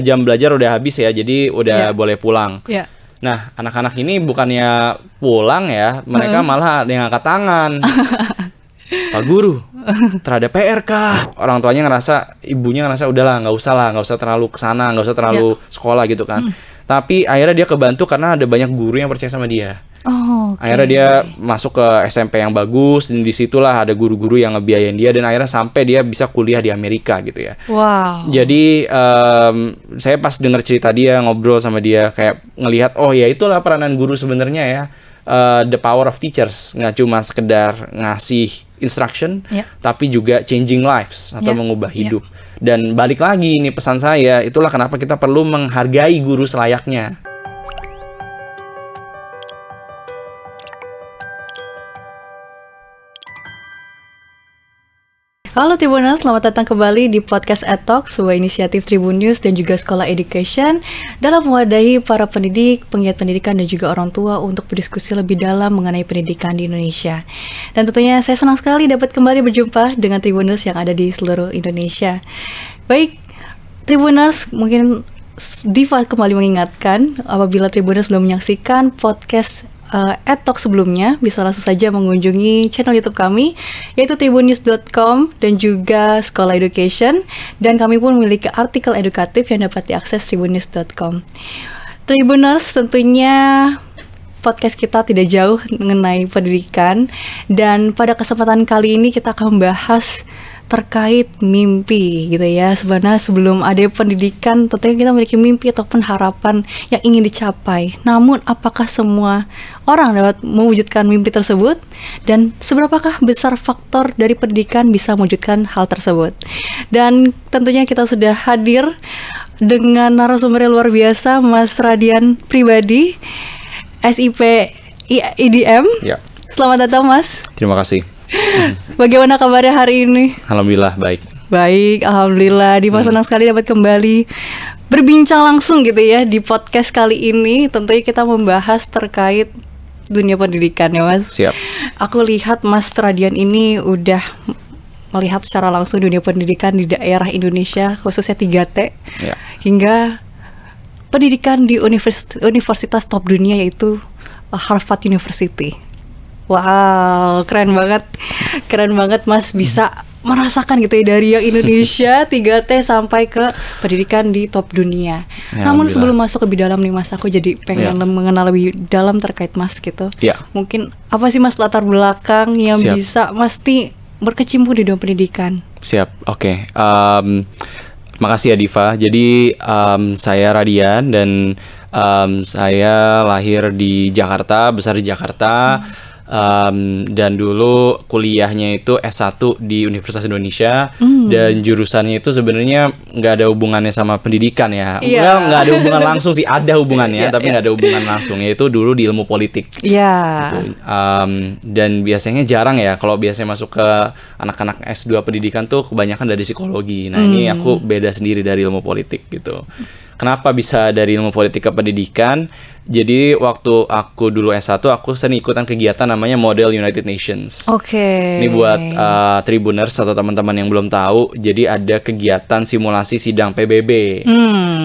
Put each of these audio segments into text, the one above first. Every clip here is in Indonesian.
jam belajar udah habis ya, jadi udah boleh pulang. Nah, anak-anak ini bukannya pulang ya, mereka malah ada yang angkat tangan. Pak Guru, terhadap PR kah? Orang tuanya ibunya ngerasa udahlah, nggak usah terlalu kesana, nggak usah terlalu sekolah gitu kan. Tapi akhirnya dia kebantu karena ada banyak guru yang percaya sama dia. Akhirnya dia masuk ke SMP yang bagus, dan disitulah ada guru-guru yang ngebiayain dia, dan akhirnya sampai dia bisa kuliah di Amerika gitu ya. Jadi saya pas denger cerita dia, ngobrol sama dia, kayak ngelihat ya itulah peranan guru sebenarnya ya. The power of teachers, nggak cuma sekedar ngasih instruction, tapi juga changing lives atau mengubah hidup. Dan balik lagi nih pesan saya, itulah kenapa kita perlu menghargai guru selayaknya. Halo Tribuners, selamat datang kembali di podcast EdTalk, sebuah inisiatif Tribun News dan juga Sekolah Education dalam mewadahi para pendidik, penggiat pendidikan dan juga orang tua untuk berdiskusi lebih dalam mengenai pendidikan di Indonesia. Dan tentunya saya senang sekali dapat kembali berjumpa dengan Tribuners yang ada di seluruh Indonesia. Baik, Tribuners, mungkin Diva kembali mengingatkan apabila Tribuners belum menyaksikan podcast EdTalk sebelumnya, bisa langsung saja mengunjungi channel YouTube kami, yaitu tribunnews.com dan juga Sekolah Education, dan kami pun memiliki artikel edukatif yang dapat diakses tribunnews.com. Tribuners, tentunya podcast kita tidak jauh mengenai pendidikan, dan pada kesempatan kali ini kita akan membahas terkait mimpi gitu ya. Sebenarnya sebelum ada pendidikan, tentunya kita memiliki mimpi ataupun harapan yang ingin dicapai. Namun apakah semua orang dapat mewujudkan mimpi tersebut? Dan seberapakah besar faktor dari pendidikan bisa mewujudkan hal tersebut? Dan tentunya kita sudah hadir dengan narasumber yang luar biasa, Mas Radian Pribadi, SIP IDM. Selamat datang Mas. Terima kasih. Bagaimana kabarnya hari ini? Alhamdulillah baik. Baik, alhamdulillah. Diva senang sekali dapat kembali berbincang langsung gitu ya di podcast kali ini. Tentunya kita membahas terkait dunia pendidikan ya Mas. Siap. Aku lihat Mas Radian ini udah melihat secara langsung dunia pendidikan di daerah Indonesia, khususnya 3T, hingga pendidikan di universitas top dunia, yaitu Harvard University. Wow, keren banget Mas bisa merasakan gitu ya dari yang Indonesia 3T sampai ke pendidikan di top dunia. Namun sebelum masuk lebih dalam nih Mas, aku jadi pengen mengenal lebih dalam terkait Mas gitu. Mungkin apa sih Mas latar belakang yang bisa Mas nih berkecimpung di dunia pendidikan? Siap, oke. Makasih ya Diva. Jadi saya Radian dan saya lahir di Jakarta, besar di Jakarta. Dan dulu kuliahnya itu S1 di Universitas Indonesia, dan jurusannya itu sebenarnya nggak ada hubungannya sama pendidikan ya. Nggak ada hubungan langsung sih, ada hubungannya tapi nggak ada hubungan langsung, yaitu dulu di ilmu politik. Gitu. Dan biasanya jarang ya kalau biasanya masuk ke anak-anak S2 pendidikan tuh kebanyakan dari psikologi. Nah ini aku beda sendiri dari ilmu politik gitu. Kenapa bisa dari ilmu politik ke pendidikan? Jadi waktu aku dulu S1, aku sering ikutan kegiatan namanya Model United Nations. Ini buat Tribuners atau teman-teman yang belum tahu. Jadi ada kegiatan simulasi sidang PBB.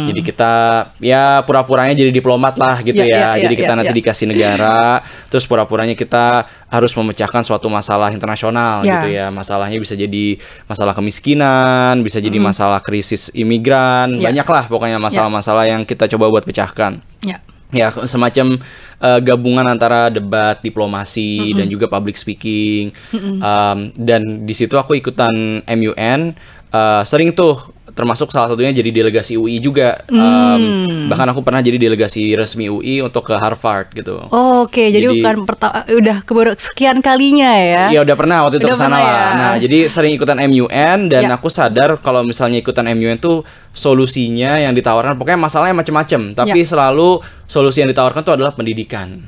Jadi kita ya pura-puranya jadi diplomat lah gitu ya. Jadi kita nanti dikasih negara, terus pura-puranya kita harus memecahkan suatu masalah internasional gitu ya. Masalahnya bisa jadi masalah kemiskinan, bisa jadi masalah krisis imigran, banyak lah pokoknya masalah-masalah yang kita coba buat pecahkan. Ya semacam gabungan antara debat, diplomasi dan juga public speaking. Dan di situ aku ikutan MUN, sering tuh, termasuk salah satunya jadi delegasi UI juga. Bahkan aku pernah jadi delegasi resmi UI untuk ke Harvard gitu. Jadi bukan udah sekian kalinya ya? Iya udah pernah waktu itu kesana lah. Nah jadi sering ikutan MUN dan aku sadar kalau misalnya ikutan MUN tuh solusinya yang ditawarkan pokoknya masalahnya macam-macam, tapi selalu solusi yang ditawarkan tuh adalah pendidikan.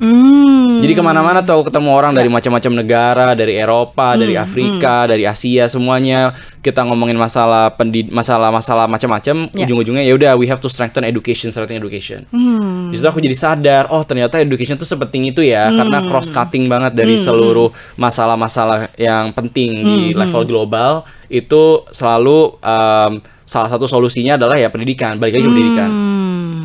Jadi kemana-mana tuh aku ketemu orang dari macam-macam negara, dari Eropa, dari Afrika, dari Asia, semuanya kita ngomongin masalah masalah macam-macam. Ujung-ujungnya ya udah, we have to strengthen education. Di situ aku jadi sadar, oh ternyata education tuh sepenting itu ya, karena cross cutting banget dari seluruh masalah-masalah yang penting di level global. Itu selalu salah satu solusinya adalah ya pendidikan, balik lagi ke pendidikan.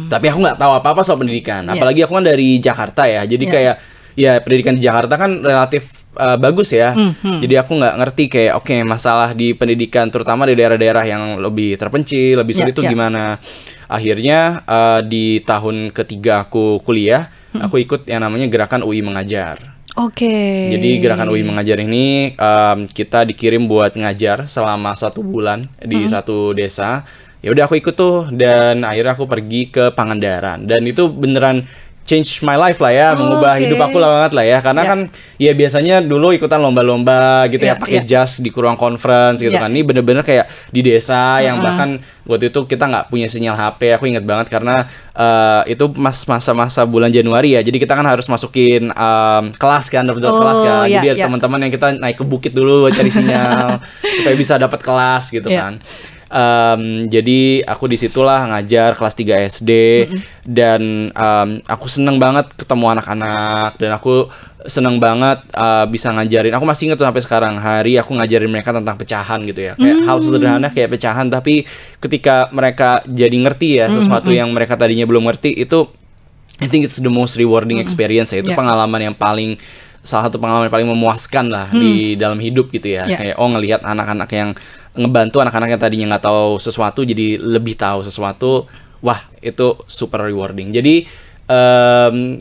Tapi aku nggak tahu apa-apa soal pendidikan, apalagi aku kan dari Jakarta ya, jadi kayak ya pendidikan di Jakarta kan relatif bagus ya. Jadi aku nggak ngerti kayak oke, masalah di pendidikan terutama di daerah-daerah yang lebih terpencil, lebih sulit itu gimana. Akhirnya di tahun ketiga aku kuliah, aku ikut yang namanya Gerakan UI Mengajar. Jadi Gerakan UI Mengajar ini kita dikirim buat ngajar selama 1 bulan di satu desa. Ya udah aku ikut tuh, dan akhirnya aku pergi ke Pangandaran, dan itu beneran change my life lah ya, mengubah hidup aku lah banget lah ya, karena kan ya biasanya dulu ikutan lomba-lomba gitu ya, pakai jas di ruang conference gitu kan. Ini bener-bener kayak di desa yang bahkan waktu itu kita nggak punya sinyal HP. Aku ingat banget karena itu masa-masa bulan Januari ya, jadi kita kan harus masukin kelas kan, daftar kelas kan. Jadi ada teman-teman yang kita naik ke bukit dulu cari sinyal supaya bisa dapat kelas gitu kan. Jadi aku disitulah ngajar kelas 3 SD, dan aku seneng banget ketemu anak-anak, dan aku seneng banget bisa ngajarin. Aku masih ingat tuh sampai sekarang hari aku ngajarin mereka tentang pecahan gitu ya, kayak hal sederhana kayak pecahan, tapi ketika mereka jadi ngerti ya sesuatu yang mereka tadinya belum ngerti, itu I think it's the most rewarding experience ya. Itu pengalaman yang salah satu pengalaman yang paling memuaskan lah di dalam hidup gitu ya. Kayak ngelihat anak-anak yang ngebantu anak-anak yang tadinya nggak tahu sesuatu jadi lebih tahu sesuatu. Wah, itu super rewarding. Jadi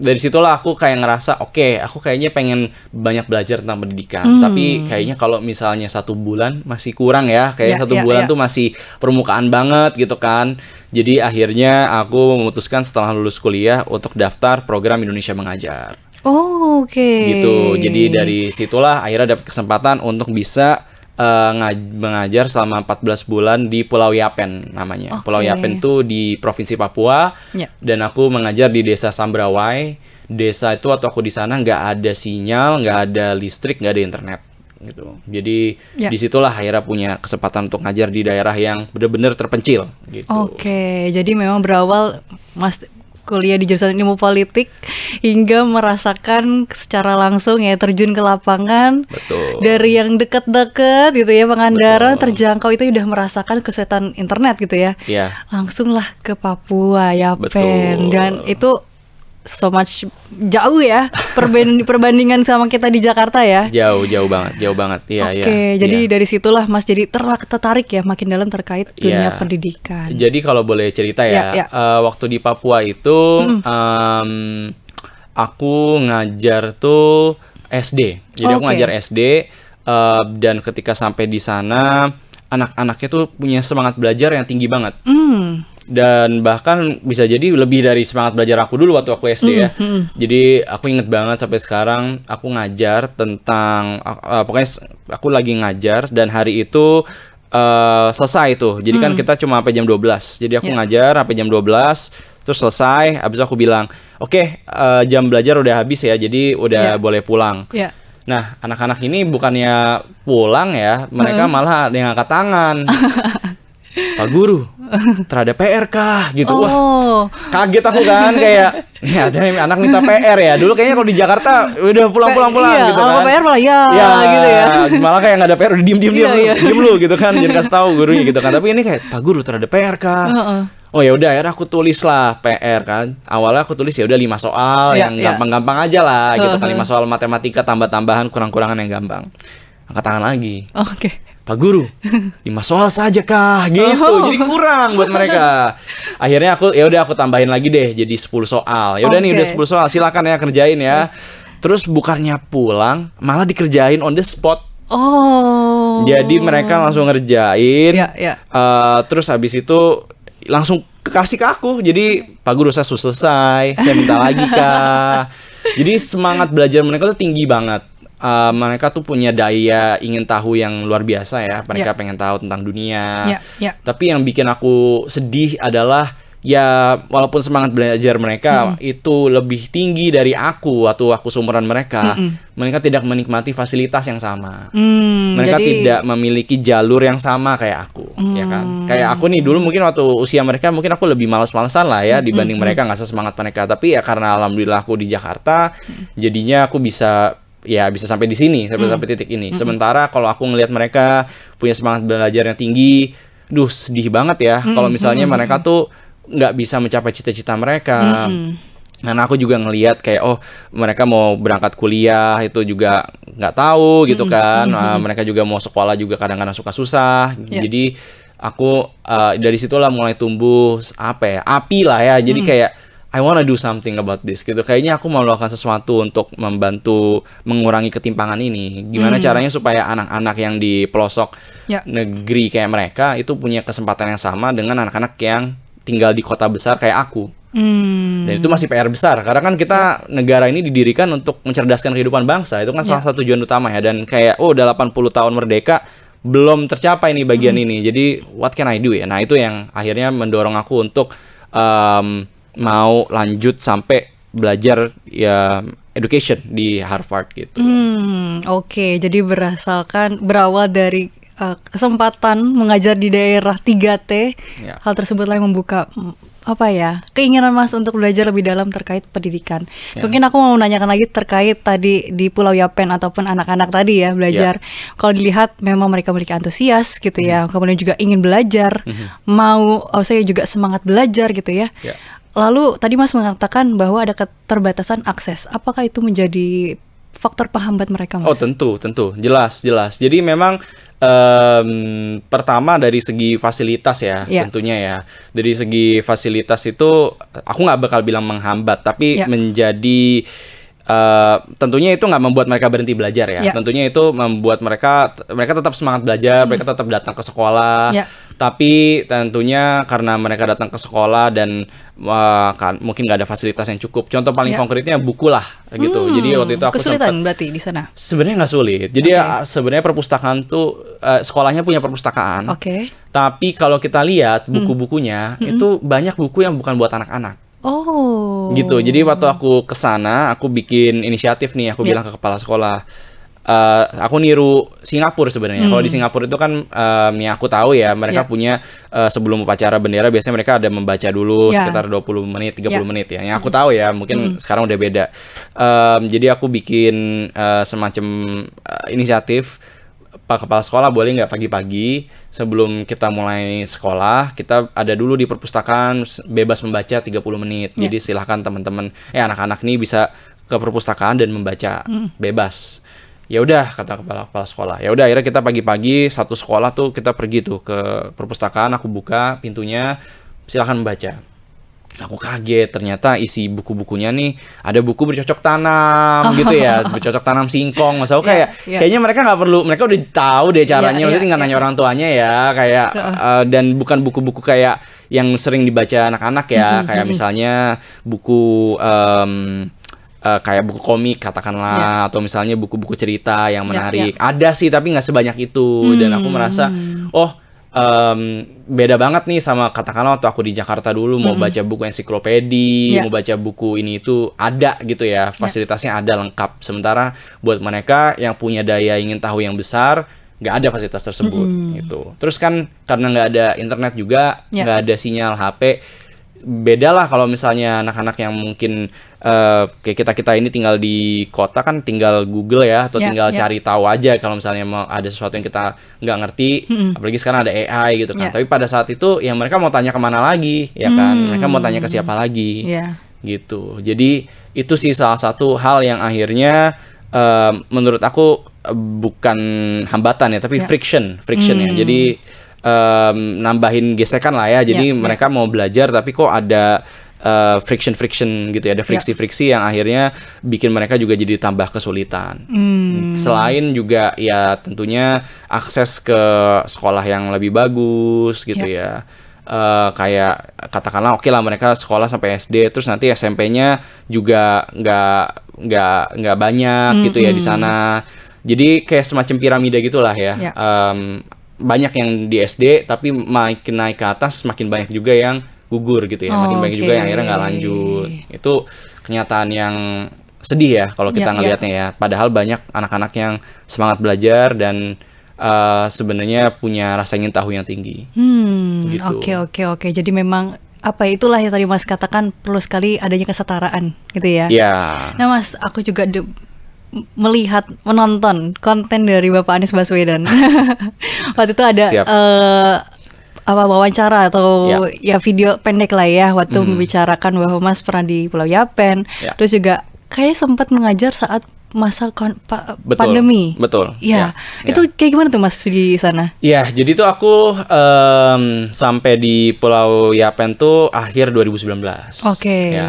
dari situlah aku kayak ngerasa oke, aku kayaknya pengen banyak belajar tentang pendidikan. Tapi kayaknya kalau misalnya 1 bulan masih kurang ya. Kayak 1 bulan tuh masih permukaan banget gitu kan. Jadi akhirnya aku memutuskan setelah lulus kuliah untuk daftar program Indonesia Mengajar. Gitu. Jadi dari situlah akhirnya dapat kesempatan untuk bisa mengajar selama 14 bulan di Pulau Yapen namanya. Pulau Yapen tuh di Provinsi Papua. Dan aku mengajar di Desa Sambrawai. Desa itu waktu aku di sana nggak ada sinyal, nggak ada listrik, nggak ada internet gitu. Jadi disitulah akhirnya punya kesempatan untuk ngajar di daerah yang benar-benar terpencil gitu. Jadi memang berawal Mas kuliah di jurusan ilmu politik hingga merasakan secara langsung ya terjun ke lapangan. Betul. Dari yang dekat-dekat gitu ya, Pangandaran terjangkau, itu udah merasakan kesulitan internet gitu ya. Langsung lah ke Papua Yapen. Dan itu so much jauh ya perbandingan sama kita di Jakarta ya. Jauh banget. Jadi dari situlah Mas jadi tertarik ya makin dalam terkait dunia pendidikan. Jadi kalau boleh cerita ya, waktu di Papua itu aku ngajar tuh SD. Jadi aku ngajar SD, dan ketika sampai di sana anak-anaknya tuh punya semangat belajar yang tinggi banget. Dan bahkan bisa jadi lebih dari semangat belajar aku dulu waktu aku SD ya. Jadi aku inget banget sampai sekarang aku ngajar tentang pokoknya aku lagi ngajar, dan hari itu selesai tuh. Jadi kan kita cuma sampai jam 12. Jadi aku ngajar sampai jam 12, terus selesai. Habis itu aku bilang, "Oke, jam belajar udah habis ya. Jadi udah boleh pulang." Nah, anak-anak ini bukannya pulang ya, mereka malah ada yang angkat tangan. "Pak Guru, terhadap PR kah?" gitu. Wah, kaget aku kan, kayak ya ada anak minta PR ya. Dulu kayaknya kalau di Jakarta udah pulang gitu kan. Kalau PR malah gitu ya. Malah kayak nggak ada PR udah diem lu gitu kan, jangan kasih tahu gurunya gitu kan. Tapi ini kayak, "Pak Guru, terhadap PR kah?" Oh ya udah, akhirnya aku tulis lah PR kan. Awalnya aku tulis ya udah 5 soal yang gampang-gampang aja lah gitu kan. 5 soal matematika tambah-tambahan kurang-kurangan yang gampang. Angkat tangan lagi. "Pak Guru, 5 soal saja kah?" gitu. Jadi kurang buat mereka. Akhirnya aku tambahin lagi deh jadi 10 soal. Ya udah nih udah 10 soal, silakan ya kerjain ya. Terus bukannya pulang, malah dikerjain on the spot. Jadi mereka langsung ngerjain. Terus habis itu langsung kasih ke aku. Jadi, "Pak Guru, saya sudah selesai, saya minta lagi kah?" Jadi semangat belajar mereka tuh tinggi banget. Mereka tuh punya daya ingin tahu yang luar biasa ya. Mereka pengen tahu tentang dunia. Tapi yang bikin aku sedih adalah ya walaupun semangat belajar mereka itu lebih tinggi dari aku waktu aku seumuran mereka, mereka tidak menikmati fasilitas yang sama. Mereka tidak memiliki jalur yang sama kayak aku, ya kan? Kayak aku nih dulu mungkin waktu usia mereka mungkin aku lebih malas-malasan lah ya dibanding mereka, nggak sesemangat mereka. Tapi ya karena alhamdulillah aku di Jakarta, jadinya aku bisa sampai di sini, sampai titik ini. Sementara kalau aku ngelihat mereka punya semangat belajar yang tinggi, sedih banget ya. Kalau misalnya mereka tuh nggak bisa mencapai cita-cita mereka. Karena aku juga ngelihat kayak mereka mau berangkat kuliah itu juga nggak tahu gitu kan. Mereka juga mau sekolah juga kadang-kadang suka susah. Jadi aku dari situlah mulai tumbuh api lah ya. Jadi kayak I wanna do something about this gitu. Kayaknya aku mau melakukan sesuatu untuk membantu mengurangi ketimpangan ini. Gimana caranya supaya anak-anak yang di pelosok negeri kayak mereka itu punya kesempatan yang sama dengan anak-anak yang tinggal di kota besar kayak aku. Dan itu masih PR besar karena kan kita negara ini didirikan untuk mencerdaskan kehidupan bangsa. Itu kan salah satu tujuan utama ya. Dan kayak udah 80 tahun merdeka belum tercapai nih bagian ini. Jadi what can I do ya? Nah, itu yang akhirnya mendorong aku untuk mau lanjut sampai belajar ya education di Harvard gitu. Oke, jadi berawal dari kesempatan mengajar di daerah 3T. Hal tersebutlah yang membuka keinginan Mas untuk belajar lebih dalam terkait pendidikan. Mungkin aku mau menanyakan lagi terkait tadi di Pulau Yapen ataupun anak-anak tadi ya belajar. Kalau dilihat memang mereka memiliki antusias gitu ya, kemudian juga ingin belajar, saya juga semangat belajar gitu ya. Lalu tadi Mas mengatakan bahwa ada keterbatasan akses. Apakah itu menjadi faktor penghambat mereka, Mas? Tentu, jelas. Jadi memang pertama dari segi fasilitas ya, tentunya ya. Dari segi fasilitas itu aku nggak bakal bilang menghambat, tapi menjadi tentunya itu nggak membuat mereka berhenti belajar ya. Tentunya itu membuat mereka tetap semangat belajar, mereka tetap datang ke sekolah. Tapi tentunya karena mereka datang ke sekolah dan mungkin nggak ada fasilitas yang cukup. Contoh paling konkretnya buku lah gitu. Jadi waktu itu aku kesulitan berarti di sana. Sebenarnya nggak sulit. Jadi sebenarnya perpustakaan tuh sekolahnya punya perpustakaan. Tapi kalau kita lihat buku-bukunya itu banyak buku yang bukan buat anak-anak. Gitu. Jadi waktu aku kesana, aku bikin inisiatif nih. Aku bilang ke kepala sekolah, aku niru Singapura sebenarnya. Kalau di Singapura itu kan yang aku tahu ya, mereka punya sebelum upacara bendera biasanya mereka ada membaca dulu sekitar 20 menit, 30 menit ya. Yang aku tahu ya, mungkin sekarang udah beda. Jadi aku bikin semacam inisiatif, Pak Kepala Sekolah boleh nggak pagi-pagi sebelum kita mulai sekolah, kita ada dulu di perpustakaan bebas membaca 30 menit. Jadi silahkan teman-teman, anak-anak nih bisa ke perpustakaan dan membaca bebas. Ya udah, kata kepala sekolah. Ya udah, akhirnya kita pagi-pagi satu sekolah tuh kita pergi tuh ke perpustakaan, aku buka pintunya, silakan membaca. Aku kaget, ternyata isi buku-bukunya nih ada buku bercocok tanam gitu ya, bercocok tanam singkong. Maksudnya kayaknya mereka nggak perlu, mereka udah tahu deh caranya, maksudnya tinggal nanya orang tuanya ya, kayak dan bukan buku-buku kayak yang sering dibaca anak-anak ya, kayak misalnya buku kayak buku komik katakanlah, atau misalnya buku-buku cerita yang menarik. Ada sih, tapi nggak sebanyak itu. Dan aku merasa, beda banget nih sama katakanlah waktu aku di Jakarta dulu mau baca buku ensiklopedi, mau baca buku ini itu ada gitu ya, fasilitasnya ada lengkap. Sementara buat mereka yang punya daya ingin tahu yang besar, nggak ada fasilitas tersebut gitu. Terus kan karena nggak ada internet juga, nggak ada sinyal HP. Beda lah kalau misalnya anak-anak yang mungkin kayak kita ini tinggal di kota kan tinggal Google ya, atau tinggal cari tahu aja kalau misalnya mau ada sesuatu yang kita nggak ngerti, apalagi sekarang ada AI gitu kan. Tapi pada saat itu ya mereka mau tanya kemana lagi ya kan, mereka mau tanya ke siapa lagi gitu. Jadi itu sih salah satu hal yang akhirnya menurut aku bukan hambatan ya, tapi friction ya. Jadi nambahin gesekan lah ya. Jadi mereka mau belajar tapi kok ada friction gitu ya, ada friksi yang akhirnya bikin mereka juga jadi tambah kesulitan. Selain juga ya tentunya akses ke sekolah yang lebih bagus gitu ya. Kayak katakanlah oke lah mereka sekolah sampai SD, terus nanti SMP-nya juga nggak banyak gitu ya di sana. Jadi kayak semacam piramida gitulah ya. Banyak yang di SD, tapi makin naik ke atas makin banyak juga yang gugur gitu ya. Makin banyak juga yang akhirnya nggak lanjut. Itu kenyataan yang sedih ya kalau kita ngelihatnya ya. Padahal banyak anak-anak yang semangat belajar dan sebenarnya punya rasa ingin tahu yang tinggi. Gitu. Oke. Jadi memang apa itulah yang tadi Mas katakan, perlu sekali adanya kesetaraan gitu ya. Iya. Nah Mas, aku juga menonton konten dari Bapak Anies Baswedan. Waktu itu ada wawancara atau ya video pendek lah ya, waktu membicarakan bahwa Mas pernah di Pulau Yapen, terus juga kayak sempat mengajar saat masa pandemi. Betul. Ya. Itu kayak gimana tuh Mas di sana? Ya, jadi tuh aku sampai di Pulau Yapen tuh akhir 2019. Oke. Ya,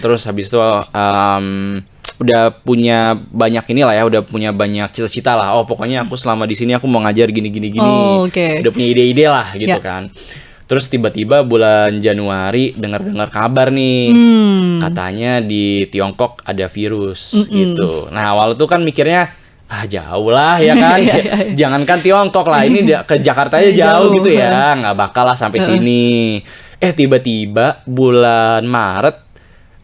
terus habis itu udah punya banyak inilah ya, udah punya banyak cita-cita lah. Oh, pokoknya aku selama di sini aku mau ngajar gini. Udah punya ide-ide lah gitu kan. Terus tiba-tiba bulan Januari dengar kabar nih, katanya di Tiongkok ada virus gitu. Nah, awal tuh kan mikirnya jauh lah ya kan. Jangankan Tiongkok lah, ini ke Jakarta aja jauh gitu ya, nggak bakal lah sampai sini. Tiba-tiba bulan Maret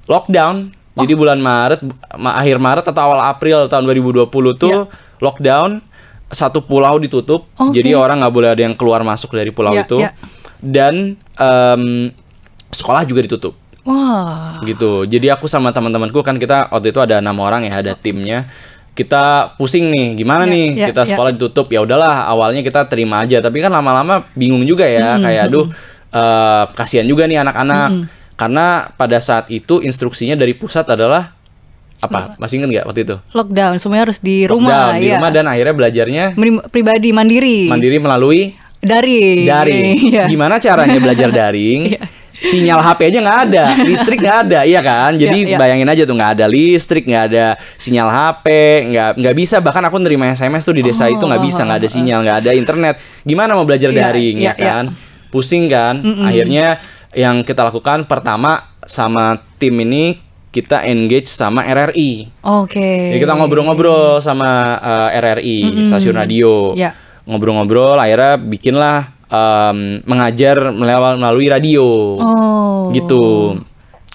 lockdown. Jadi bulan Maret, akhir Maret atau awal April tahun 2020 tuh lockdown, satu pulau ditutup. Jadi orang nggak boleh ada yang keluar masuk dari pulau itu. Dan sekolah juga ditutup. Wah. Gitu. Jadi aku sama teman-temanku kan, kita waktu itu ada 6 orang ya, ada timnya. Kita pusing nih, gimana nih kita sekolah ditutup. Ya udahlah, awalnya kita terima aja. Tapi kan lama-lama bingung juga ya, kayak aduh kasihan juga nih anak-anak. Karena pada saat itu instruksinya dari pusat adalah apa? Masih ingat nggak waktu itu? Lockdown, semuanya harus di rumah. Di rumah, dan akhirnya belajarnya pribadi, mandiri melalui daring. Gimana caranya belajar daring? Sinyal HP aja nggak ada, listrik nggak ada, iya kan? Jadi bayangin aja tuh, nggak ada listrik, nggak ada sinyal HP, nggak bisa. Bahkan aku nerima SMS tuh di desa itu nggak bisa, nggak ada sinyal, nggak ada internet. Gimana mau belajar daring, ya kan? Pusing kan? Akhirnya yang kita lakukan pertama sama tim ini, kita engage sama RRI. Jadi kita ngobrol-ngobrol sama RRI, stasiun radio. Ngobrol-ngobrol, akhirnya bikinlah mengajar melalui radio. Gitu.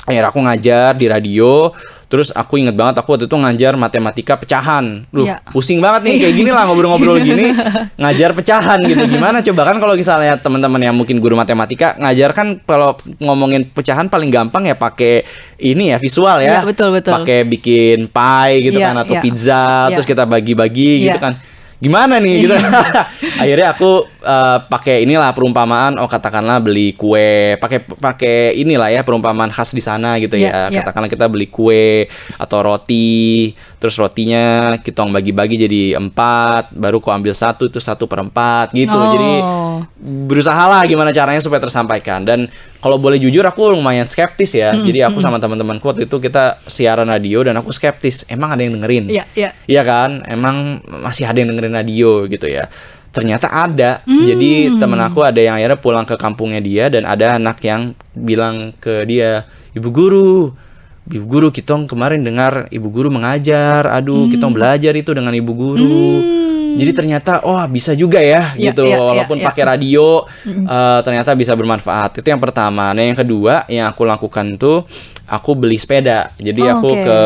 Akhirnya aku ngajar di radio. Terus aku inget banget, aku waktu itu ngajar matematika pecahan. Pusing banget nih kayak gini lah, ngobrol-ngobrol gini, ngajar pecahan gitu. Gimana coba, kan kalau misalnya teman-teman yang mungkin guru matematika ngajar kan, kalau ngomongin pecahan paling gampang ya pakai ini ya, visual ya. Betul. Pakai bikin pie gitu kan, atau pizza, terus kita bagi-bagi gitu kan. Gimana nih gitu. Akhirnya aku pakai inilah perumpamaan, katakanlah beli kue, pakai inilah ya perumpamaan khas di sana gitu ya. Katakanlah kita beli kue atau roti, terus rotinya kita bagi-bagi jadi 4, baru aku ambil 1, itu 1/4 gitu. Jadi berusaha lah gimana caranya supaya tersampaikan. Dan kalau boleh jujur, aku lumayan skeptis ya. Jadi aku sama teman-temanku waktu itu kita siaran radio, dan aku skeptis, emang ada yang dengerin? Iya kan? Emang masih ada yang dengerin radio gitu ya. Ternyata ada. Jadi temen aku ada yang akhirnya pulang ke kampungnya dia, dan ada anak yang bilang ke dia, Ibu guru, kita kemarin dengar ibu guru mengajar, kita belajar itu dengan ibu guru. Jadi ternyata bisa juga ya gitu. Walaupun pakai radio, ternyata bisa bermanfaat. Itu yang pertama. Nah, yang kedua yang aku lakukan tuh, aku beli sepeda. Jadi aku ke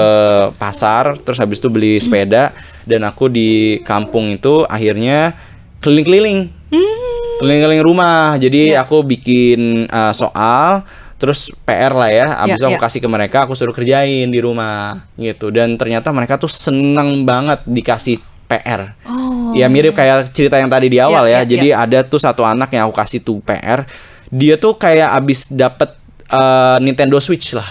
pasar, terus habis itu beli sepeda, dan aku di kampung itu akhirnya keliling-keliling rumah. Jadi aku bikin soal, terus PR lah ya, abis itu aku kasih ke mereka, aku suruh kerjain di rumah gitu. Dan ternyata mereka tuh seneng banget dikasih PR. Ya mirip kayak cerita yang tadi di awal ya. Jadi ada tuh satu anak yang aku kasih tuh PR, dia tuh kayak abis dapet Nintendo Switch lah.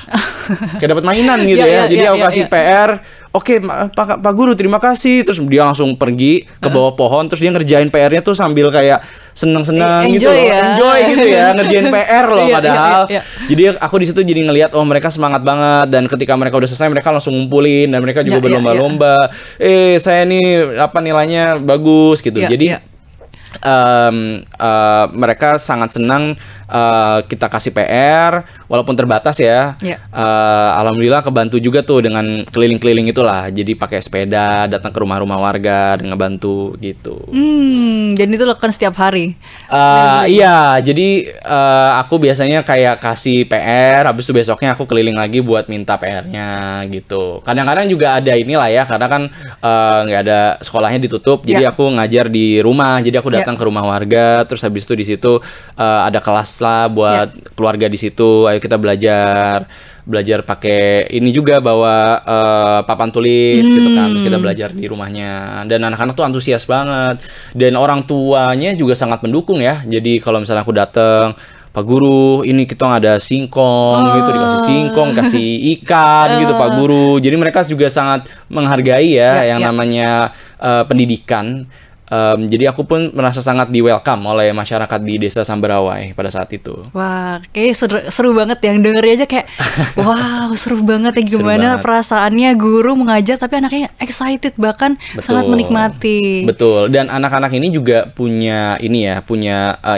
Kayak dapat mainan gitu ya. Jadi aku kasih PR, oke, Pak Guru terima kasih. Terus dia langsung pergi ke bawah pohon, terus dia ngerjain PR-nya tuh sambil kayak seneng-seneng gitu loh. Enjoy gitu ya, ngerjain PR loh padahal. Jadi aku di situ jadi ngelihat, mereka semangat banget, dan ketika mereka udah selesai mereka langsung ngumpulin, dan mereka juga berlomba-lomba. Saya nih nilainya bagus gitu. Jadi mereka sangat senang kita kasih PR, walaupun terbatas ya. Ya. Alhamdulillah kebantu juga tuh dengan keliling-keliling itulah. Jadi pakai sepeda datang ke rumah-rumah warga dan ngebantu gitu. Dan itu lakukan setiap hari. Iya, jadi aku biasanya kayak kasih PR, habis itu besoknya aku keliling lagi buat minta PR-nya gitu. Kadang-kadang juga ada inilah ya, karena kan nggak ada sekolahnya ditutup, jadi aku ngajar di rumah. Jadi aku datang ke rumah warga, terus habis itu di situ ada kelas lah buat keluarga di situ. Ayo kita belajar pakai ini juga, bawa papan tulis gitu kan. Terus kita belajar di rumahnya, dan anak-anak tuh antusias banget, dan orang tuanya juga sangat mendukung ya. Jadi kalau misalnya aku datang, Pak Guru, ini kita ada singkong gitu, dikasih singkong, kasih ikan gitu Pak Guru. Jadi mereka juga sangat menghargai ya, namanya pendidikan. Jadi aku pun merasa sangat di welcome oleh masyarakat di Desa Samberawai pada saat itu. Wah, kayak seru banget yang dengernya aja kayak wow, seru banget ya, gimana perasaannya guru mengajar tapi anaknya excited, bahkan sangat menikmati. Betul, dan anak-anak ini juga punya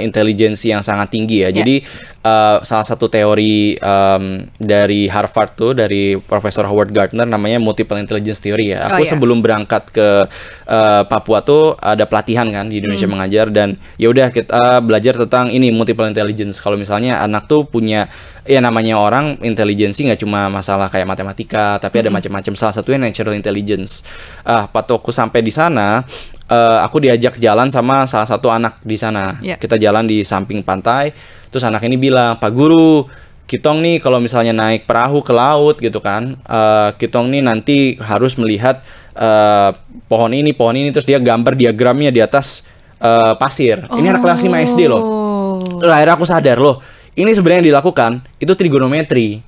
intelijensi yang sangat tinggi ya. Jadi salah satu teori dari Harvard tuh, dari Profesor Howard Gardner, namanya multiple intelligence theory ya. Aku sebelum berangkat ke Papua tuh ada pelatihan kan di Indonesia mengajar, dan ya udah kita belajar tentang ini multiple intelligence. Kalau misalnya anak tuh punya, ya namanya orang intelijensi nggak cuma masalah kayak matematika, tapi ada macam-macam. Salah satunya natural intelligence. Waktu aku sampai di sana, aku diajak jalan sama salah satu anak di sana. Kita jalan di samping pantai, terus anak ini bilang, Pak Guru, kitong nih kalau misalnya naik perahu ke laut gitu kan, kitong nih nanti harus melihat pohon ini, terus dia gambar diagramnya di atas pasir. Ini anak kelas 5 SD loh. Akhirnya aku sadar loh, ini sebenarnya yang dilakukan itu trigonometri.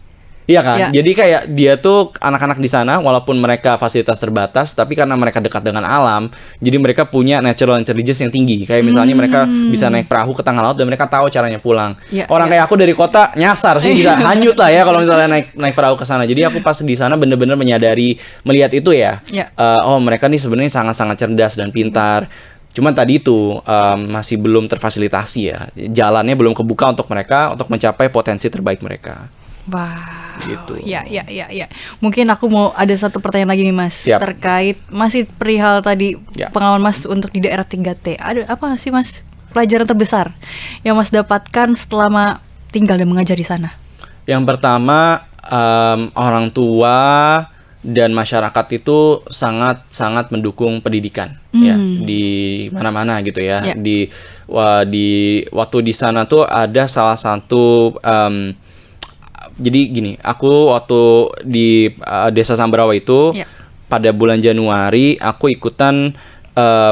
Iya kan? Jadi kayak dia tuh anak-anak di sana, walaupun mereka fasilitas terbatas, tapi karena mereka dekat dengan alam, jadi mereka punya natural intelligence yang tinggi. Kayak misalnya mereka bisa naik perahu ke tengah laut dan mereka tahu caranya pulang. Orang kayak aku dari kota nyasar sih, bisa hanyut lah ya kalau misalnya naik perahu ke sana. Jadi aku pas di sana bener-bener menyadari, melihat itu ya. Oh, mereka nih sebenarnya sangat-sangat cerdas dan pintar. Cuman tadi itu masih belum terfasilitasi ya. Jalannya belum kebuka untuk mereka untuk mencapai potensi terbaik mereka. Wah, gitu. Ya. Mungkin aku mau ada satu pertanyaan lagi nih Mas. Siap. Terkait masih perihal tadi pengalaman Mas untuk di daerah 3T. Ada apa sih Mas pelajaran terbesar yang Mas dapatkan setelah tinggal dan mengajar di sana? Yang pertama, orang tua dan masyarakat itu sangat mendukung pendidikan ya di mana-mana gitu ya. Di waktu di sana tuh ada salah satu jadi gini, aku waktu di Desa Samberawai itu pada bulan Januari aku ikutan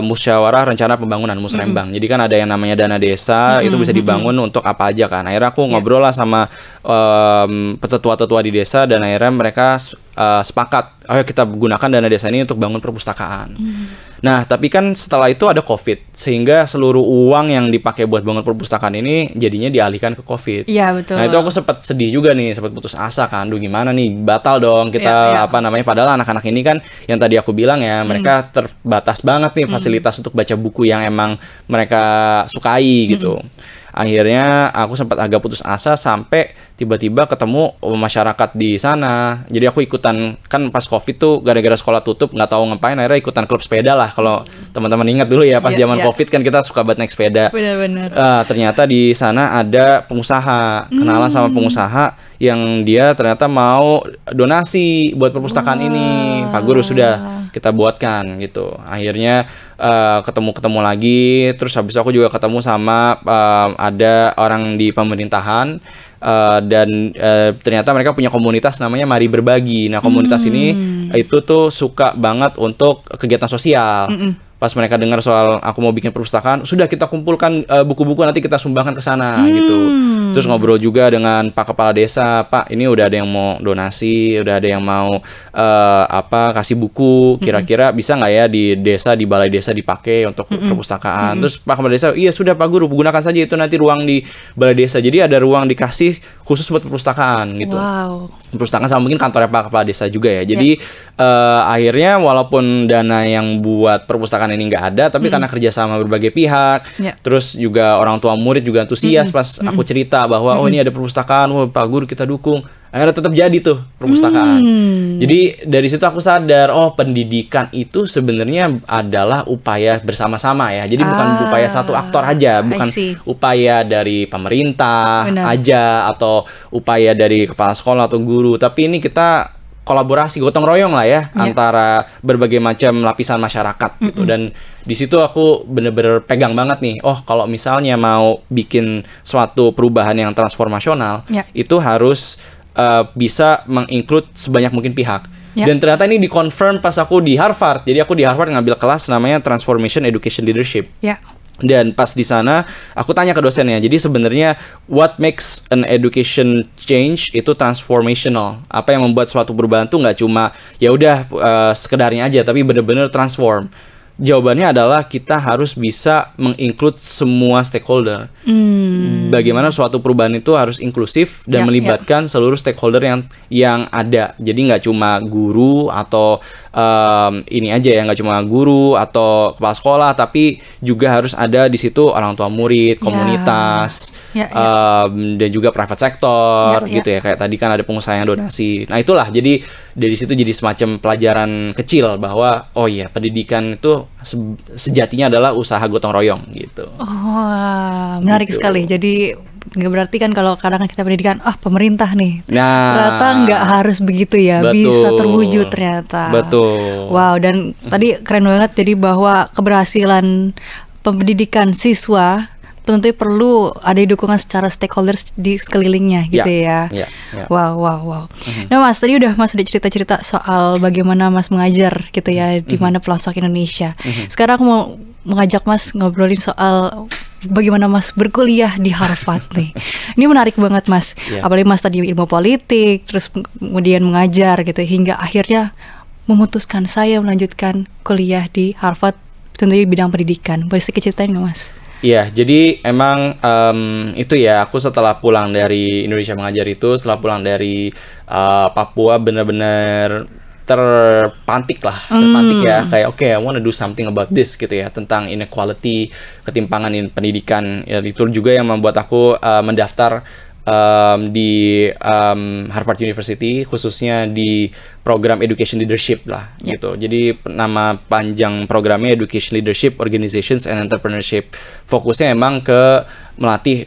musyawarah rencana pembangunan musrembang. Jadi kan ada yang namanya dana desa, itu bisa dibangun untuk apa aja kan. Akhirnya aku ngobrol lah sama petetua-tetua di desa, dan akhirnya mereka sepakat, ayo kita gunakan dana desa ini untuk bangun perpustakaan. Nah, tapi kan setelah itu ada COVID, sehingga seluruh uang yang dipakai buat bangun perpustakaan ini jadinya dialihkan ke COVID. Iya, betul. Nah, itu aku sempat sedih juga nih, sempat putus asa kan. Duh, gimana nih? Batal dong kita padahal anak-anak ini kan yang tadi aku bilang ya, mereka terbatas banget nih fasilitas untuk baca buku yang emang mereka sukai gitu. Akhirnya aku sempat agak putus asa sampai tiba-tiba ketemu masyarakat di sana. Jadi aku ikutan, kan pas COVID tuh gara-gara sekolah tutup nggak tahu ngapain, akhirnya ikutan klub sepeda lah. Kalau teman-teman ingat dulu ya, pas zaman COVID kan kita suka banget naik sepeda. Benar-benar. Ternyata di sana ada pengusaha, kenalan sama pengusaha yang dia ternyata mau donasi buat perpustakaan ini. Pak Guru, sudah kita buatkan gitu. Akhirnya ketemu lagi, terus habis itu aku juga ketemu sama ada orang di pemerintahan, dan ternyata mereka punya komunitas namanya Mari Berbagi. Nah, komunitas ini itu tuh suka banget untuk kegiatan sosial. Pas mereka dengar soal aku mau bikin perpustakaan, sudah kita kumpulkan buku-buku, nanti kita sumbangkan ke sana gitu. Terus ngobrol juga dengan Pak Kepala Desa, Pak, ini udah ada yang mau donasi, udah ada yang mau kasih buku, kira-kira bisa nggak ya di desa, di balai desa dipakai untuk perpustakaan. Terus Pak Kepala Desa, iya sudah Pak Guru, gunakan saja itu nanti ruang di balai desa. Jadi ada ruang dikasih khusus buat perpustakaan gitu. Wow. Perpustakaan sama mungkin kantornya Pak Kepala Desa juga ya. Jadi akhirnya walaupun dana yang buat perpustakaan ini nggak ada, tapi karena kerjasama berbagai pihak, terus juga orang tua murid juga antusias pas aku cerita bahwa oh ini ada perpustakaan, wah Pak Guru kita dukung. Akhirnya tetap jadi tuh perpustakaan. Jadi dari situ aku sadar, oh pendidikan itu sebenarnya adalah upaya bersama-sama ya. Jadi bukan upaya satu aktor aja, bukan upaya dari pemerintah aja atau upaya dari kepala sekolah atau guru, tapi ini kita kolaborasi, gotong royong lah ya antara berbagai macam lapisan masyarakat gitu. Dan di situ aku bener-bener pegang banget nih, oh kalau misalnya mau bikin suatu perubahan yang transformasional, itu harus bisa menginclude sebanyak mungkin pihak. Dan ternyata ini dikonfirm pas aku di Harvard. Jadi aku di Harvard ngambil kelas namanya Transformation Education Leadership. Dan pas di sana aku tanya ke dosennya, jadi sebenarnya what makes an education change itu transformational. Apa yang membuat suatu perubahan tuh nggak cuma ya udah sekedarnya aja, tapi benar-benar transform. Jawabannya adalah kita harus bisa menginclude semua stakeholder. Bagaimana suatu perubahan itu harus inklusif dan melibatkan seluruh stakeholder yang ada. Jadi nggak cuma guru atau ini aja ya, nggak cuma guru atau kepala sekolah, tapi juga harus ada di situ orang tua murid, komunitas, dan juga private sector gitu ya. Kayak tadi kan ada pengusaha yang donasi. Nah itulah, jadi dari situ jadi semacam pelajaran kecil bahwa oh iya pendidikan itu sejatinya adalah usaha gotong royong gitu. Oh, menarik gitu sekali. Jadi nggak berarti kan kalau kadang kita pendidikan, pemerintah nih. Ternyata nggak harus begitu ya, bisa terwujud ternyata. Betul. Wow, dan tadi keren banget. Jadi bahwa keberhasilan pendidikan siswa tentunya perlu ada dukungan secara stakeholders di sekelilingnya gitu ya. Wow. Nah Mas, tadi Mas udah cerita-cerita soal bagaimana Mas mengajar gitu ya di mana pelosok Indonesia. Sekarang aku mau mengajak Mas ngobrolin soal bagaimana Mas berkuliah di Harvard nih. Ini menarik banget Mas. Apalagi Mas tadi ilmu politik, terus kemudian mengajar gitu, hingga akhirnya memutuskan saya melanjutkan kuliah di Harvard tentunya di bidang pendidikan. Boleh sedikit ceritain nggak Mas? Iya, jadi emang itu ya, aku setelah pulang dari Indonesia Mengajar itu, setelah pulang dari Papua benar-benar terpantik ya, kayak oke, I wanna do something about this gitu ya, tentang inequality, ketimpangan pendidikan. Ya, itu juga yang membuat aku mendaftar di Harvard University, khususnya di program Education Leadership lah gitu. Jadi nama panjang programnya Education Leadership, Organizations and Entrepreneurship. Fokusnya emang ke melatih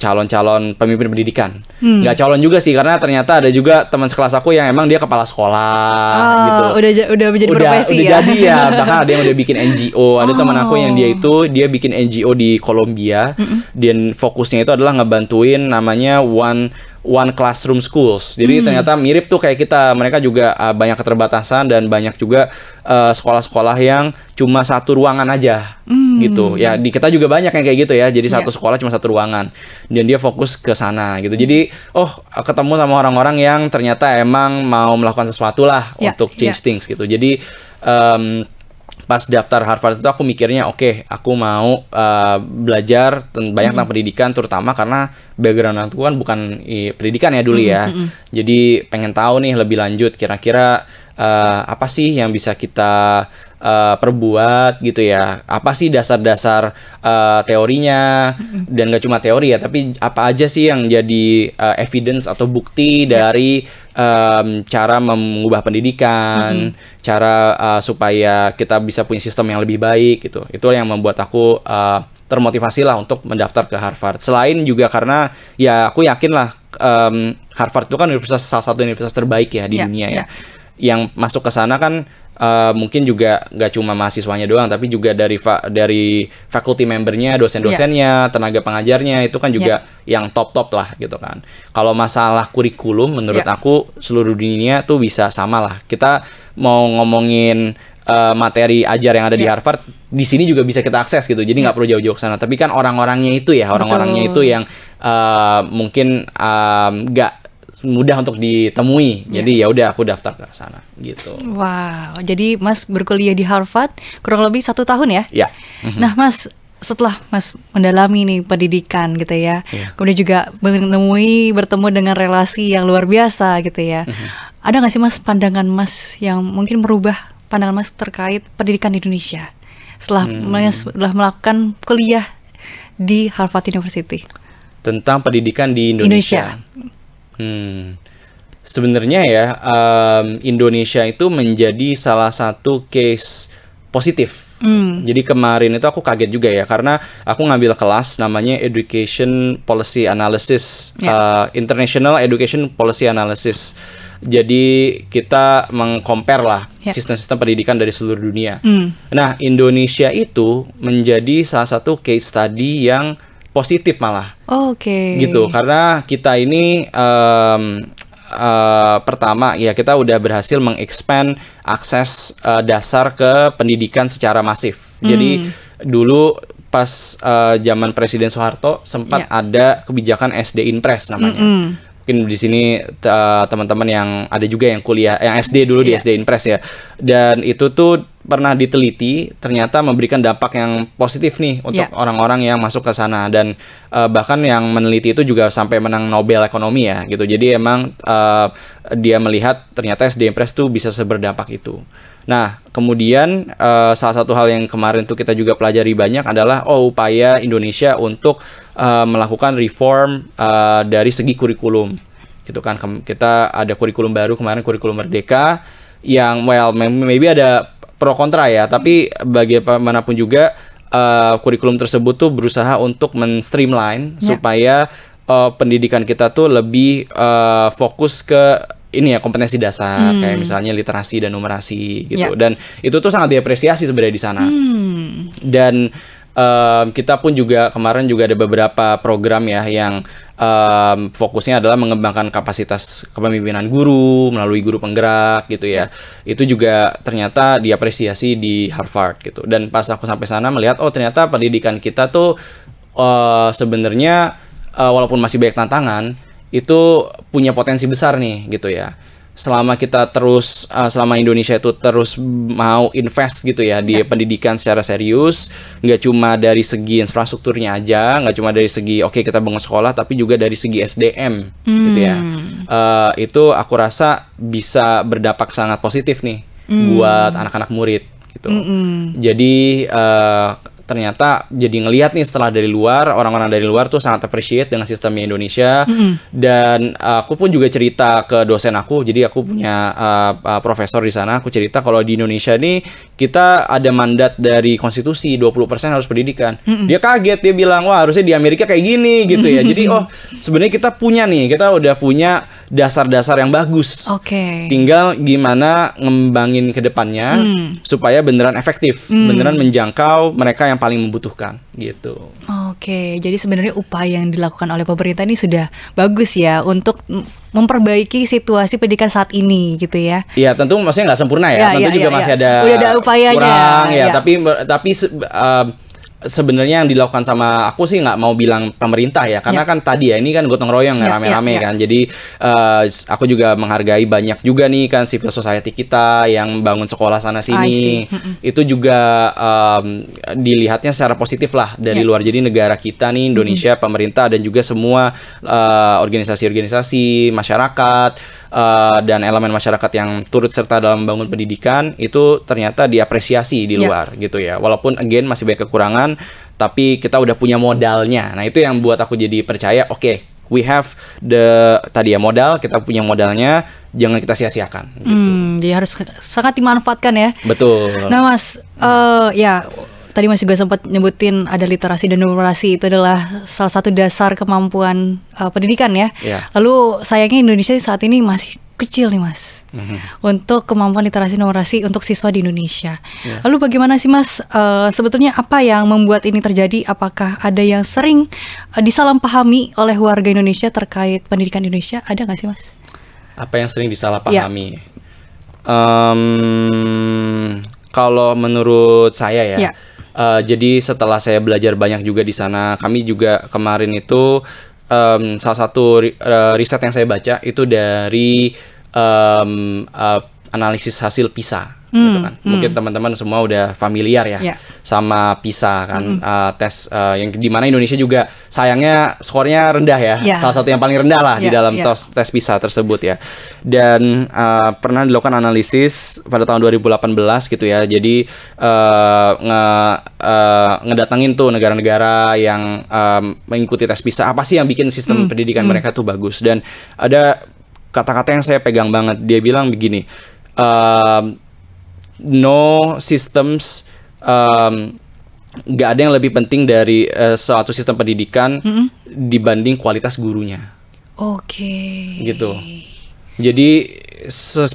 calon-calon pemimpin pendidikan. Nggak calon juga sih, karena ternyata ada juga teman sekelas aku yang emang dia kepala sekolah gitu. Udah menjadi profesi udah jadi ya, bahkan ada yang udah bikin NGO. Ada teman aku yang dia bikin NGO di Kolombia, dan fokusnya itu adalah ngebantuin namanya One Classroom Schools. Jadi ternyata mirip tuh kayak kita. Mereka juga banyak keterbatasan dan banyak juga sekolah-sekolah yang cuma satu ruangan aja gitu. Ya di kita juga banyak yang kayak gitu ya. Jadi satu sekolah cuma satu ruangan, dan dia fokus ke sana gitu. Jadi ketemu sama orang-orang yang ternyata emang mau melakukan sesuatu lah untuk change things gitu. Jadi pas daftar Harvard itu aku mikirnya oke, aku mau belajar banyak tentang pendidikan, terutama karena background aku kan bukan pendidikan ya dulu ya. Jadi pengen tahu nih lebih lanjut kira-kira apa sih yang bisa kita perbuat gitu ya, apa sih dasar-dasar teorinya, dan gak cuma teori ya, tapi apa aja sih yang jadi evidence atau bukti dari cara mengubah pendidikan, cara supaya kita bisa punya sistem yang lebih baik gitu. Itu yang membuat aku termotivasi lah untuk mendaftar ke Harvard. Selain juga karena ya aku yakin lah Harvard itu kan salah satu universitas terbaik ya di dunia ya. Yang masuk ke sana kan mungkin juga nggak cuma mahasiswanya doang, tapi juga dari faculty membernya, dosen-dosennya, tenaga pengajarnya, itu kan juga yang top-top lah gitu kan. Kalau masalah kurikulum menurut aku seluruh dunia tuh bisa sama lah. Kita mau ngomongin materi ajar yang ada di Harvard, di sini juga bisa kita akses gitu. Jadi nggak perlu jauh-jauh ke sana. Tapi kan orang-orangnya itu ya, orang-orangnya itu yang mungkin nggak mudah untuk ditemui. Jadi ya udah aku daftar ke sana gitu. Wow, jadi Mas berkuliah di Harvard kurang lebih 1 tahun ya? Iya. Nah Mas, setelah Mas mendalami nih pendidikan gitu ya, kemudian juga bertemu dengan relasi yang luar biasa gitu ya, ada nggak sih Mas pandangan Mas yang mungkin merubah pandangan Mas terkait pendidikan di Indonesia setelah melakukan kuliah di Harvard University? Tentang pendidikan di Indonesia. Sebenarnya ya, Indonesia itu menjadi salah satu case positif. Jadi kemarin itu aku kaget juga ya, karena aku ngambil kelas namanya Education Policy Analysis, International Education Policy Analysis. Jadi kita meng-compare lah sistem-sistem pendidikan dari seluruh dunia. Nah, Indonesia itu menjadi salah satu case study yang positif malah. Gitu, karena kita ini pertama ya, kita udah berhasil mengexpand akses dasar ke pendidikan secara masif. Jadi dulu pas zaman Presiden Soeharto sempat ada kebijakan SD Impres namanya. Mungkin di sini teman-teman yang ada juga yang kuliah, yang SD dulu di SD Impres ya. Dan itu tuh pernah diteliti, ternyata memberikan dampak yang positif nih untuk orang-orang yang masuk ke sana. Dan bahkan yang meneliti itu juga sampai menang Nobel Ekonomi ya gitu. Jadi emang dia melihat ternyata SD Impres tuh bisa seberdampak itu. Nah, kemudian salah satu hal yang kemarin tuh kita juga pelajari banyak adalah upaya Indonesia untuk melakukan reform dari segi kurikulum. Gitu kan, kita ada kurikulum baru kemarin, kurikulum Merdeka yang maybe ada pro kontra ya, tapi bagaimanapun juga kurikulum tersebut tuh berusaha untuk men-streamline supaya pendidikan kita tuh lebih fokus ke ini ya, kompetensi dasar kayak misalnya literasi dan numerasi gitu. Dan itu tuh sangat diapresiasi sebenarnya di sana. Dan kita pun juga kemarin juga ada beberapa program ya yang fokusnya adalah mengembangkan kapasitas kepemimpinan guru melalui guru penggerak gitu ya. Itu juga ternyata diapresiasi di Harvard gitu. Dan pas aku sampai sana melihat ternyata pendidikan kita tuh sebenarnya walaupun masih banyak tantangan, itu punya potensi besar nih gitu ya. Selama kita terus selama Indonesia itu terus mau invest gitu ya di pendidikan secara serius, nggak cuma dari segi infrastrukturnya aja, nggak cuma dari segi kita bangun sekolah, tapi juga dari segi SDM gitu ya. Itu aku rasa bisa berdampak sangat positif nih buat anak-anak murid gitu. Jadi ternyata jadi ngelihat nih setelah dari luar, orang-orang dari luar tuh sangat appreciate dengan sistemnya Indonesia. Dan aku pun juga cerita ke dosen aku, jadi aku punya profesor di sana, aku cerita kalau di Indonesia nih kita ada mandat dari konstitusi 20% harus pendidikan. Dia kaget, dia bilang wah harusnya di Amerika kayak gini gitu ya. Jadi sebenarnya kita udah punya dasar-dasar yang bagus. Tinggal gimana ngembangin ke depannya supaya beneran efektif, beneran menjangkau mereka yang paling membutuhkan gitu. Jadi sebenarnya upaya yang dilakukan oleh pemerintah ini sudah bagus ya untuk memperbaiki situasi pendidikan saat ini gitu ya. Iya, tentu maksudnya nggak sempurna ya. Tentu juga masih ada udah ada upayanya kurang ya. Tapi sebenarnya yang dilakukan sama aku sih nggak mau bilang pemerintah ya, karena kan tadi ya ini kan gotong royong rame-rame kan. Jadi aku juga menghargai banyak juga nih kan civil society kita yang bangun sekolah sana sini. Itu juga dilihatnya secara positif lah dari luar. Jadi negara kita nih Indonesia, pemerintah dan juga semua organisasi-organisasi masyarakat dan elemen masyarakat yang turut serta dalam membangun pendidikan itu ternyata diapresiasi di luar gitu ya. Walaupun again masih banyak kekurangan, tapi kita udah punya modalnya. Nah, itu yang buat aku jadi percaya, we have modal, kita punya modalnya, jangan kita sia-siakan gitu. Jadi harus sangat dimanfaatkan ya. Betul. Nah, Mas, tadi Mas juga sempat nyebutin ada literasi dan numerasi, itu adalah salah satu dasar kemampuan pendidikan ya. Lalu sayangnya Indonesia saat ini masih kecil nih Mas untuk kemampuan literasi numerasi untuk siswa di Indonesia. Lalu bagaimana sih Mas, sebetulnya apa yang membuat ini terjadi? Apakah ada yang sering disalahpahami oleh warga Indonesia terkait pendidikan Indonesia? Ada nggak sih Mas? Apa yang sering disalahpahami? Kalau menurut saya ya, jadi setelah saya belajar banyak juga di sana, kami juga kemarin itu salah satu riset yang saya baca itu dari analisis hasil PISA. gitu kan. Mungkin teman-teman semua udah familiar ya sama PISA kan, tes yang di mana Indonesia juga sayangnya skornya rendah ya, salah satu yang paling rendah lah di dalam tes PISA tersebut ya. Dan pernah dilakukan analisis pada tahun 2018 gitu ya. Jadi ngedatangin tuh negara-negara yang mengikuti tes PISA, apa sih yang bikin sistem pendidikan mereka tuh bagus. Dan ada kata-kata yang saya pegang banget. Dia bilang begini, no systems, nggak ada yang lebih penting dari suatu sistem pendidikan dibanding kualitas gurunya. Gitu. Jadi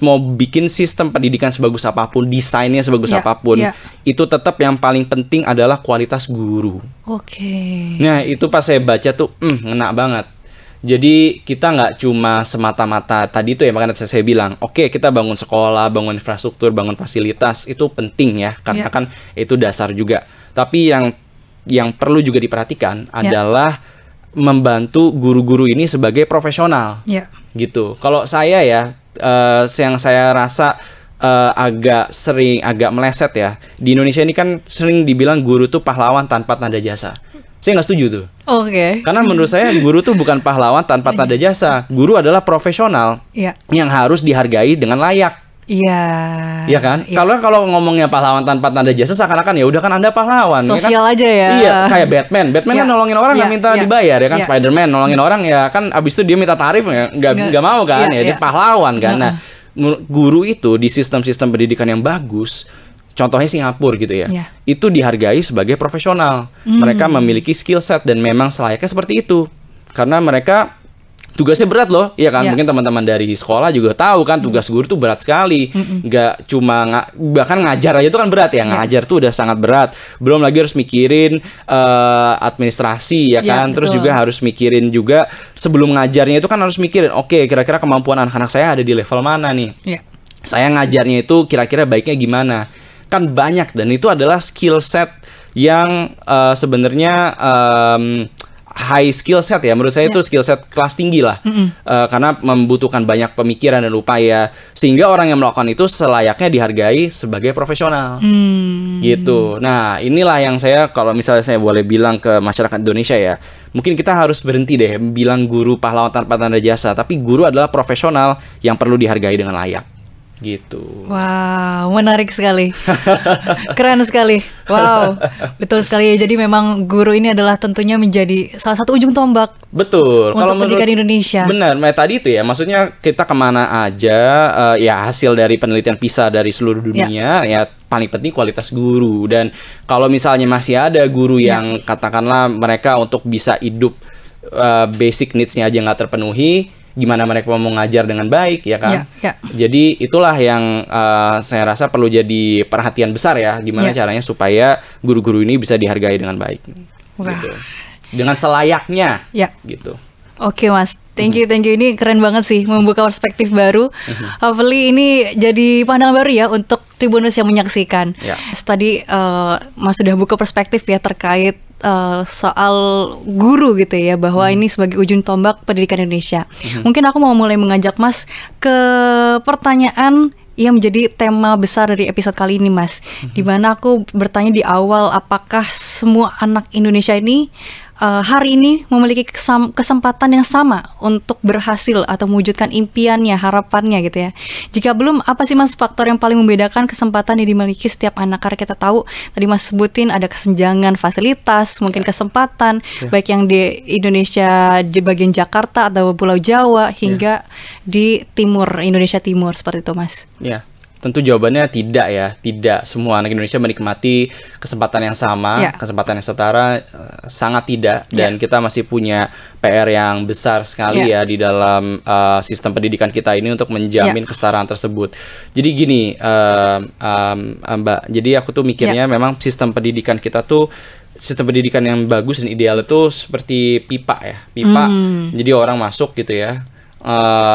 mau bikin sistem pendidikan sebagus apapun, desainnya sebagus apapun, itu tetap yang paling penting adalah kualitas guru. Nah itu pas saya baca tuh ngena banget. Jadi kita nggak cuma semata-mata tadi itu ya, makanya saya bilang, oke, kita bangun sekolah, bangun infrastruktur, bangun fasilitas, itu penting ya, karena kan itu dasar juga. Tapi yang perlu juga diperhatikan adalah membantu guru-guru ini sebagai profesional, gitu. Kalau saya ya, yang saya rasa agak meleset ya, di Indonesia ini kan sering dibilang guru tuh pahlawan tanpa tanda jasa. Saya nggak setuju tuh. Karena menurut saya guru tuh bukan pahlawan tanpa tanda jasa. Guru adalah profesional yang harus dihargai dengan layak. Iya kan? Kalau ngomongnya pahlawan tanpa tanda jasa, seakan-akan ya udah kan Anda pahlawan. Sosial kan? Aja ya. Iya, kayak Batman kan nolongin orang nggak minta dibayar ya kan. Spider-Man nolongin orang ya kan, abis itu dia minta tarif nggak mau kan ya. Dia pahlawan kan. Nah, guru itu di sistem-sistem pendidikan yang bagus, contohnya Singapura gitu ya, itu dihargai sebagai profesional. Mereka memiliki skill set dan memang selayaknya seperti itu. Karena mereka tugasnya berat loh, ya kan? Mungkin teman-teman dari sekolah juga tahu kan, tugas guru tuh berat sekali. Nggak cuma bahkan ngajar aja itu kan berat ya. Ngajar tuh udah sangat berat. Belum lagi harus mikirin administrasi ya kan. Terus juga harus mikirin juga sebelum ngajarnya itu kan harus mikirin, oke, kira-kira kemampuan anak-anak saya ada di level mana nih? Saya ngajarnya itu kira-kira baiknya gimana? Kan banyak, dan itu adalah skill set yang sebenarnya high skill set ya, menurut saya itu skill set kelas tinggi lah, karena membutuhkan banyak pemikiran dan upaya, sehingga orang yang melakukan itu selayaknya dihargai sebagai profesional, gitu. Nah inilah yang saya, kalau misalnya saya boleh bilang ke masyarakat Indonesia ya, mungkin kita harus berhenti deh bilang guru pahlawan tanpa tanda jasa, tapi guru adalah profesional yang perlu dihargai dengan layak. Gitu. Wow, menarik sekali. Keren sekali. Wow, betul sekali. Jadi memang guru ini adalah tentunya menjadi salah satu ujung tombak. Betul. Untuk pendidikan Indonesia. Benar, tadi itu ya, maksudnya kita kemana aja, ya hasil dari penelitian PISA dari seluruh dunia, ya paling penting kualitas guru. Dan kalau misalnya masih ada guru yang katakanlah mereka untuk bisa hidup basic needs-nya aja nggak terpenuhi, gimana mereka mau ngajar dengan baik ya kan? Jadi itulah yang saya rasa perlu jadi perhatian besar ya, gimana caranya supaya guru-guru ini bisa dihargai dengan baik, gitu. Dengan selayaknya, gitu. Oke Mas, thank you. Ini keren banget sih, membuka perspektif baru. Hopefully ini jadi pandangan baru ya untuk Tribuners yang menyaksikan. Tadi Mas sudah buka perspektif ya terkait soal guru gitu ya, bahwa ini sebagai ujung tombak pendidikan Indonesia. Mungkin aku mau mulai mengajak Mas ke pertanyaan yang menjadi tema besar dari episode kali ini Mas, dimana aku bertanya di awal, apakah semua anak Indonesia ini hari ini memiliki kesempatan yang sama untuk berhasil atau mewujudkan impiannya, harapannya gitu ya. Jika belum, apa sih Mas faktor yang paling membedakan kesempatan yang dimiliki setiap anak? Karena kita tahu tadi Mas sebutin ada kesenjangan fasilitas, mungkin kesempatan, baik yang di Indonesia di bagian Jakarta atau Pulau Jawa hingga di timur, Indonesia Timur, seperti itu Mas. Tentu jawabannya tidak ya. Tidak semua anak Indonesia menikmati kesempatan yang sama, kesempatan yang setara, sangat tidak. Dan kita masih punya PR yang besar sekali ya di dalam sistem pendidikan kita ini untuk menjamin kesetaraan tersebut. Jadi gini, Mbak, jadi aku tuh mikirnya memang sistem pendidikan kita tuh, sistem pendidikan yang bagus dan ideal itu seperti pipa ya. Pipa, jadi orang masuk gitu ya,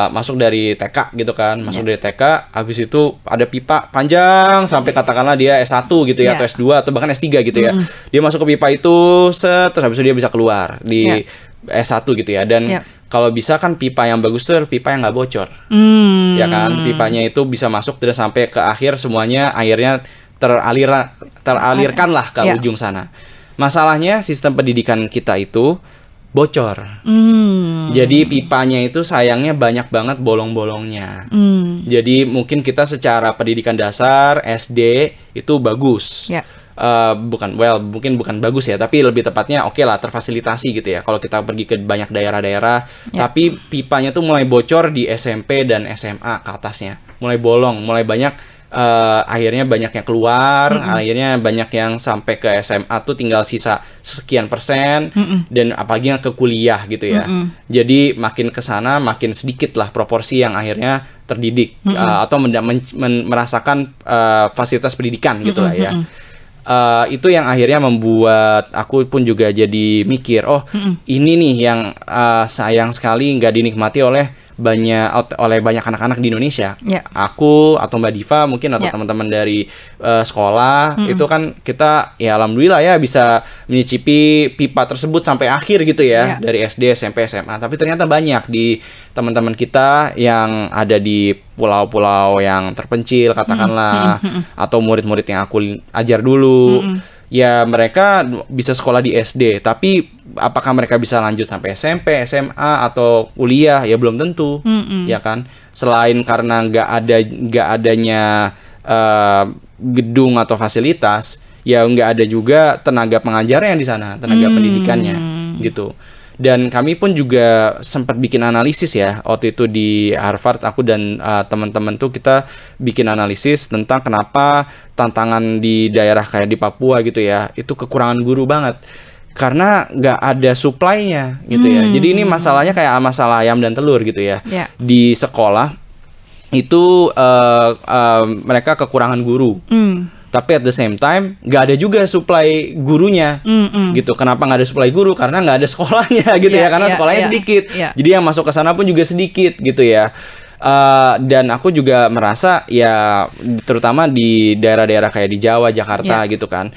masuk dari TK gitu kan, masuk dari TK, habis itu ada pipa panjang sampai katakanlah dia S1 gitu ya, atau S2 atau bahkan S3 gitu ya. Dia masuk ke pipa itu, terus habis itu dia bisa keluar di S1 gitu ya. Dan kalau bisa kan pipa yang bagus tuh pipa yang nggak bocor, ya kan, pipanya itu bisa masuk terus sampai ke akhir, semuanya airnya teralirkan lah ke ujung sana. Masalahnya sistem pendidikan kita itu bocor. Jadi pipanya itu sayangnya banyak banget bolong-bolongnya. Jadi mungkin kita secara pendidikan dasar SD itu bagus. Mungkin bukan bagus ya, tapi lebih tepatnya oke lah, terfasilitasi gitu ya. Kalau kita pergi ke banyak daerah-daerah, tapi pipanya tuh mulai bocor di SMP dan SMA ke atasnya. Mulai bolong, mulai banyak akhirnya banyak yang keluar, akhirnya banyak yang sampai ke SMA tuh tinggal sisa sekian persen, dan apalagi yang ke kuliah gitu ya. Jadi makin ke sana makin sedikit lah proporsi yang akhirnya terdidik atau merasakan fasilitas pendidikan gitu lah ya. Itu yang akhirnya membuat aku pun juga jadi mikir, ini nih yang sayang sekali nggak dinikmati oleh banyak anak-anak di Indonesia. Aku atau Mbak Diva mungkin atau teman-teman dari sekolah itu kan kita ya alhamdulillah ya bisa menyicipi pipa tersebut sampai akhir gitu ya, dari SD, SMP, SMA. Tapi ternyata banyak di teman-teman kita yang ada di pulau-pulau yang terpencil katakanlah, atau murid-murid yang aku ajar dulu. Ya mereka bisa sekolah di SD, tapi apakah mereka bisa lanjut sampai SMP, SMA atau kuliah ya belum tentu, ya kan? Selain karena nggak adanya gedung atau fasilitas, ya nggak ada juga tenaga pengajarnya di sana, tenaga pendidikannya gitu. Dan kami pun juga sempat bikin analisis ya, waktu itu di Harvard, aku dan teman-teman tuh kita bikin analisis tentang kenapa tantangan di daerah kayak di Papua gitu ya, itu kekurangan guru banget. Karena nggak ada supply-nya gitu ya. Jadi ini masalahnya kayak masalah ayam dan telur gitu ya. Di sekolah itu mereka kekurangan guru. Tapi at the same time nggak ada juga supply gurunya gitu. Kenapa nggak ada supply guru? Karena nggak ada sekolahnya gitu ya. Karena sekolahnya sedikit. Jadi yang masuk ke sana pun juga sedikit gitu ya. Dan aku juga merasa ya terutama di daerah-daerah kayak di Jawa, Jakarta gitu kan,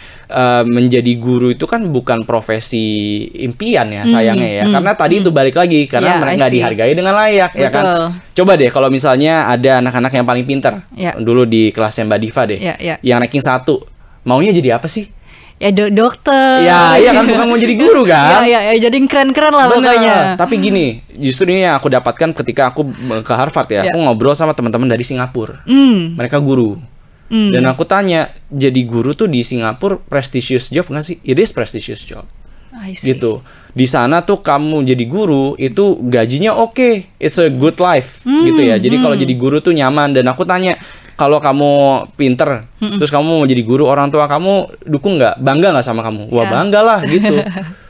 menjadi guru itu kan bukan profesi impian ya sayangnya ya. Karena tadi itu balik lagi karena mereka nggak dihargai dengan layak. Ya kan. Coba deh kalau misalnya ada anak-anak yang paling pintar dulu di kelasnya Mbak Diva deh, yang ranking 1, maunya jadi apa sih? Ya dokter. Ya, iya kan, bukan mau jadi guru kan? Ya jadi keren-keren lah. Bener. Pokoknya. Tapi gini, justru ini yang aku dapatkan ketika aku ke Harvard ya, aku ngobrol sama teman-teman dari Singapura. Mereka guru. Dan aku tanya, jadi guru tuh di Singapura prestigious job nggak sih? It is prestigious job. Gitu. Di sana tuh kamu jadi guru itu gajinya oke. It's a good life gitu ya. Jadi kalau jadi guru tuh nyaman. Dan aku tanya, kalau kamu pinter, terus kamu mau jadi guru, orang tua kamu dukung nggak? Bangga nggak sama kamu? Wah bangga lah gitu.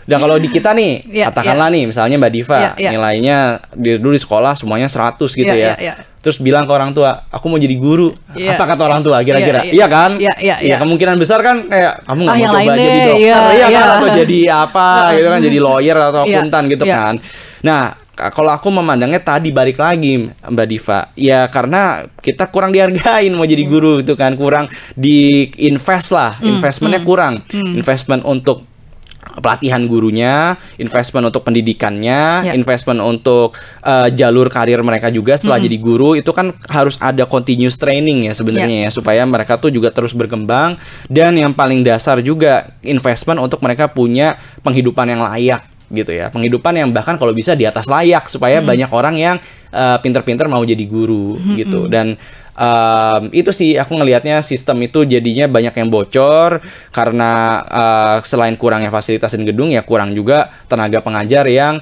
Dan kalau di kita nih, katakanlah nih, misalnya Mbak Diva, nilainya dulu di sekolah semuanya 100 gitu ya. Terus bilang ke orang tua, aku mau jadi guru. Apa kata orang tua kira-kira? Iya kan? Iya, kemungkinan besar kan kayak kamu nggak mau coba jadi dokter, kan? Atau jadi apa gitu kan? Jadi lawyer atau akuntan gitu kan? Nah, kalau aku memandangnya tadi balik lagi Mbak Diva, ya karena kita kurang dihargain mau jadi guru itu kan, kurang di invest lah, investmentnya kurang, investment untuk pelatihan gurunya, investment untuk pendidikannya, investment untuk jalur karir mereka juga setelah jadi guru itu kan harus ada continuous training ya sebenarnya ya, supaya mereka tuh juga terus berkembang, dan yang paling dasar juga investment untuk mereka punya penghidupan yang layak gitu ya, penghidupan yang bahkan kalau bisa di atas layak, supaya banyak orang yang pinter-pinter mau jadi guru gitu. Dan itu sih aku ngelihatnya sistem itu jadinya banyak yang bocor karena selain kurangnya fasilitas dan gedung, ya kurang juga tenaga pengajar yang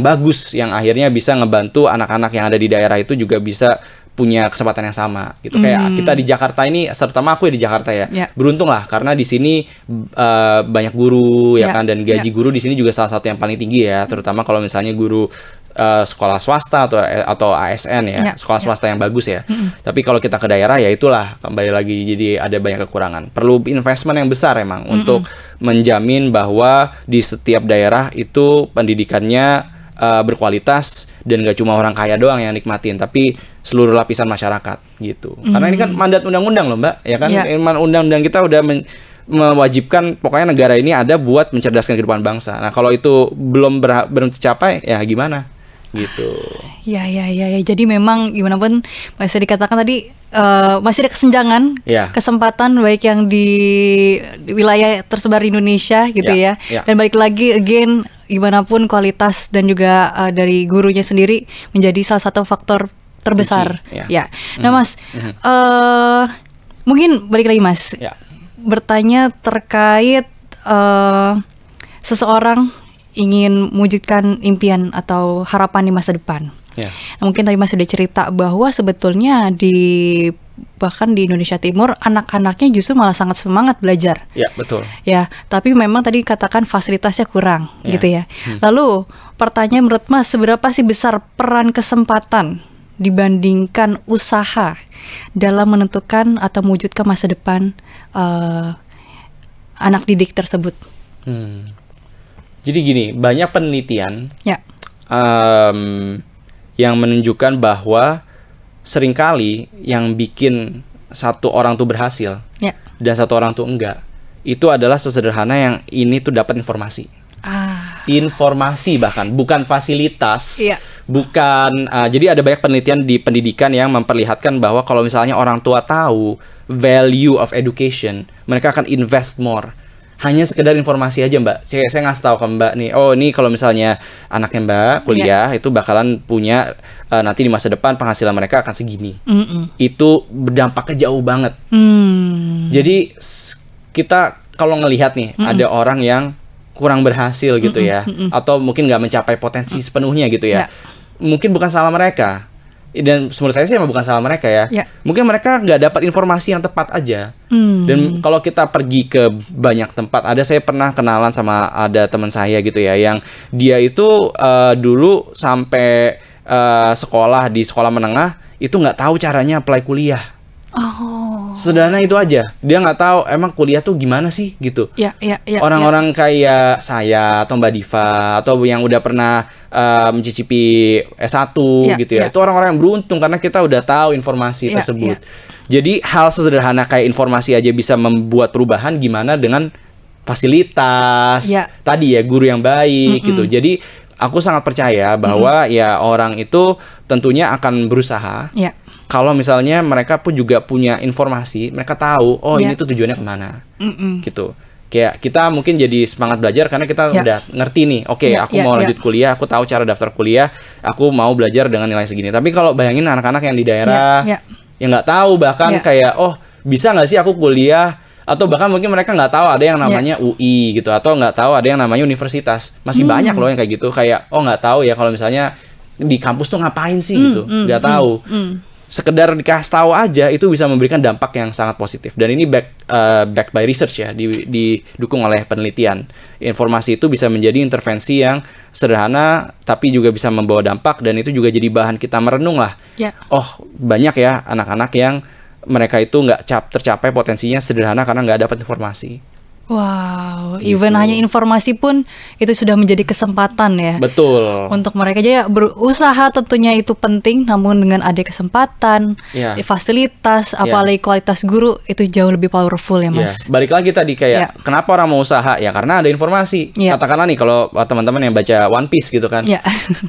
bagus, yang akhirnya bisa ngebantu anak-anak yang ada di daerah itu juga bisa punya kesempatan yang sama gitu. Kayak kita di Jakarta ini, terutama aku di Jakarta ya, beruntung lah karena di sini banyak guru ya kan, dan gaji guru di sini juga salah satu yang paling tinggi ya, terutama kalau misalnya guru sekolah swasta atau ASN ya, sekolah swasta yang bagus ya. Tapi kalau kita ke daerah ya itulah kembali lagi, jadi ada banyak kekurangan. Perlu investment yang besar emang untuk menjamin bahwa di setiap daerah itu pendidikannya berkualitas dan gak cuma orang kaya doang yang nikmatin, tapi seluruh lapisan masyarakat gitu. Karena ini kan mandat undang-undang loh Mbak, ya kan? Undang-undang kita udah mewajibkan pokoknya negara ini ada buat mencerdaskan kehidupan bangsa. Nah kalau itu belum tercapai ya gimana gitu. Ya. Jadi memang gimana pun masih dikatakan tadi masih ada kesenjangan, kesempatan baik yang di wilayah tersebar di Indonesia gitu ya. Dan balik lagi again gimana pun kualitas dan juga dari gurunya sendiri menjadi salah satu faktor terbesar. Ya. Nah Mas, mungkin balik lagi Mas. Bertanya terkait seseorang ingin mewujudkan impian atau harapan di masa depan. Nah, mungkin tadi Mas sudah cerita bahwa sebetulnya bahkan di Indonesia Timur anak-anaknya justru malah sangat semangat belajar. Ya, betul. Ya, tapi memang tadi katakan fasilitasnya kurang gitu ya. Lalu pertanyaan menurut Mas, seberapa sih besar peran kesempatan dibandingkan usaha dalam menentukan atau mewujudkan masa depan anak didik tersebut? Jadi gini, banyak penelitian yang menunjukkan bahwa seringkali yang bikin satu orang tuh berhasil dan satu orang tuh enggak, itu adalah sesederhana yang ini tuh dapat informasi. Informasi bahkan bukan fasilitas, bukan. Jadi ada banyak penelitian di pendidikan yang memperlihatkan bahwa kalau misalnya orang tua tahu value of education, mereka akan invest more. Hanya sekedar informasi aja Mbak. Saya ngasih tahu ke Mbak nih, oh ini kalau misalnya anaknya Mbak kuliah itu bakalan punya nanti di masa depan penghasilan mereka akan segini. Itu berdampaknya jauh banget. Jadi kita kalau ngelihat nih ada orang yang kurang berhasil gitu ya, atau mungkin nggak mencapai potensi sepenuhnya gitu ya, mungkin bukan salah mereka. Dan menurut saya sih emang bukan salah mereka ya. Mungkin mereka nggak dapat informasi yang tepat aja. Dan kalau kita pergi ke banyak tempat, saya pernah kenalan sama ada teman saya gitu ya, yang dia itu dulu sampai sekolah di sekolah menengah itu nggak tahu caranya apply kuliah. Sederhana itu aja. Dia nggak tahu emang kuliah tuh gimana sih gitu. Orang-orang kayak saya atau Mbak Diva atau yang udah pernah mencicipi S1 gitu ya. Itu orang-orang yang beruntung karena kita udah tahu informasi tersebut. Jadi hal sederhana kayak informasi aja bisa membuat perubahan, gimana dengan fasilitas tadi ya, guru yang baik gitu. Jadi aku sangat percaya bahwa ya orang itu tentunya akan berusaha. Kalau misalnya mereka pun juga punya informasi, mereka tahu, oh ini tuh tujuannya kemana, gitu. Kayak kita mungkin jadi semangat belajar karena kita udah ngerti nih, aku mau lanjut kuliah, aku tahu cara daftar kuliah, aku mau belajar dengan nilai segini. Tapi kalau bayangin anak-anak yang di daerah, yang nggak tahu bahkan kayak, oh bisa nggak sih aku kuliah, atau bahkan mungkin mereka nggak tahu ada yang namanya UI gitu, atau nggak tahu ada yang namanya universitas. Masih banyak loh yang kayak gitu, kayak baik tahu ya kalau misalnya di kampus tuh ngapain sih gitu, nggak tahu. Sekedar dikasih tahu aja itu bisa memberikan dampak yang sangat positif, dan ini back by research ya, didukung oleh penelitian. Informasi itu bisa menjadi intervensi yang sederhana tapi juga bisa membawa dampak, dan itu juga jadi bahan kita merenung lah. Oh banyak ya anak-anak yang mereka itu nggak tercapai potensinya sederhana karena nggak dapat informasi. Wow, gitu. Even hanya informasi pun itu sudah menjadi kesempatan ya. Betul. Untuk mereka aja berusaha tentunya itu penting, namun dengan ada kesempatan, fasilitas, apalagi kualitas guru itu jauh lebih powerful ya Mas. Balik lagi tadi kayak kenapa orang mau usaha ya, karena ada informasi. Katakanlah nih kalau teman-teman yang baca One Piece gitu kan,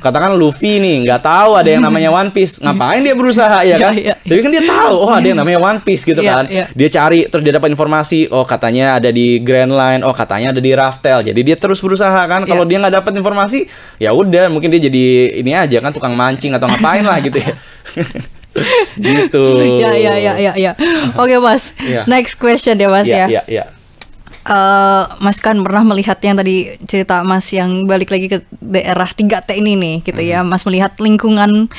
katakan Luffy nih nggak tahu ada yang namanya One Piece, ngapain dia berusaha ya kan? Tapi kan dia tahu, ada yang namanya One Piece gitu kan. Dia cari terus dia dapat informasi, katanya ada di Grand Line, katanya ada di Raftel, jadi dia terus berusaha kan. Kalau dia nggak dapat informasi, ya udah mungkin dia jadi ini aja kan, tukang mancing atau ngapain lah gitu ya. Gitu. Ya. Oke Mas, next question ya Mas ya. Mas kan pernah melihat yang tadi cerita Mas yang balik lagi ke daerah 3T ini nih gitu ya. Mas melihat lingkungan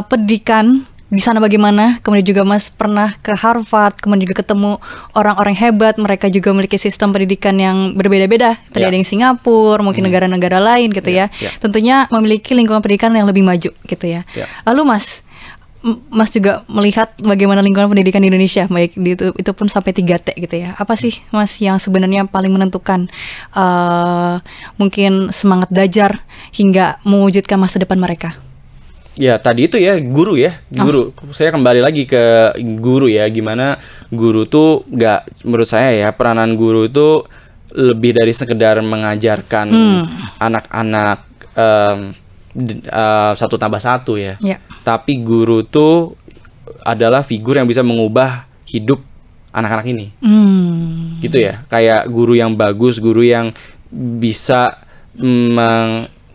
pendidikan di sana bagaimana, kemudian juga Mas pernah ke Harvard, kemudian juga ketemu orang-orang hebat, mereka juga memiliki sistem pendidikan yang berbeda-beda. Tadi ada yang Singapura, mungkin negara-negara lain gitu ya. Tentunya memiliki lingkungan pendidikan yang lebih maju gitu ya. Lalu Mas, Mas juga melihat bagaimana lingkungan pendidikan di Indonesia, baik itu pun sampai 3T gitu ya. Apa sih Mas yang sebenarnya paling menentukan mungkin semangat belajar hingga mewujudkan masa depan mereka? Ya tadi itu ya guru. Saya kembali lagi ke guru ya. Gimana guru tuh menurut saya ya, peranan guru itu lebih dari sekedar mengajarkan anak-anak 1+1 ya. Tapi guru tuh adalah figur yang bisa mengubah hidup anak-anak ini. Gitu ya. Kayak guru yang bagus, guru yang bisa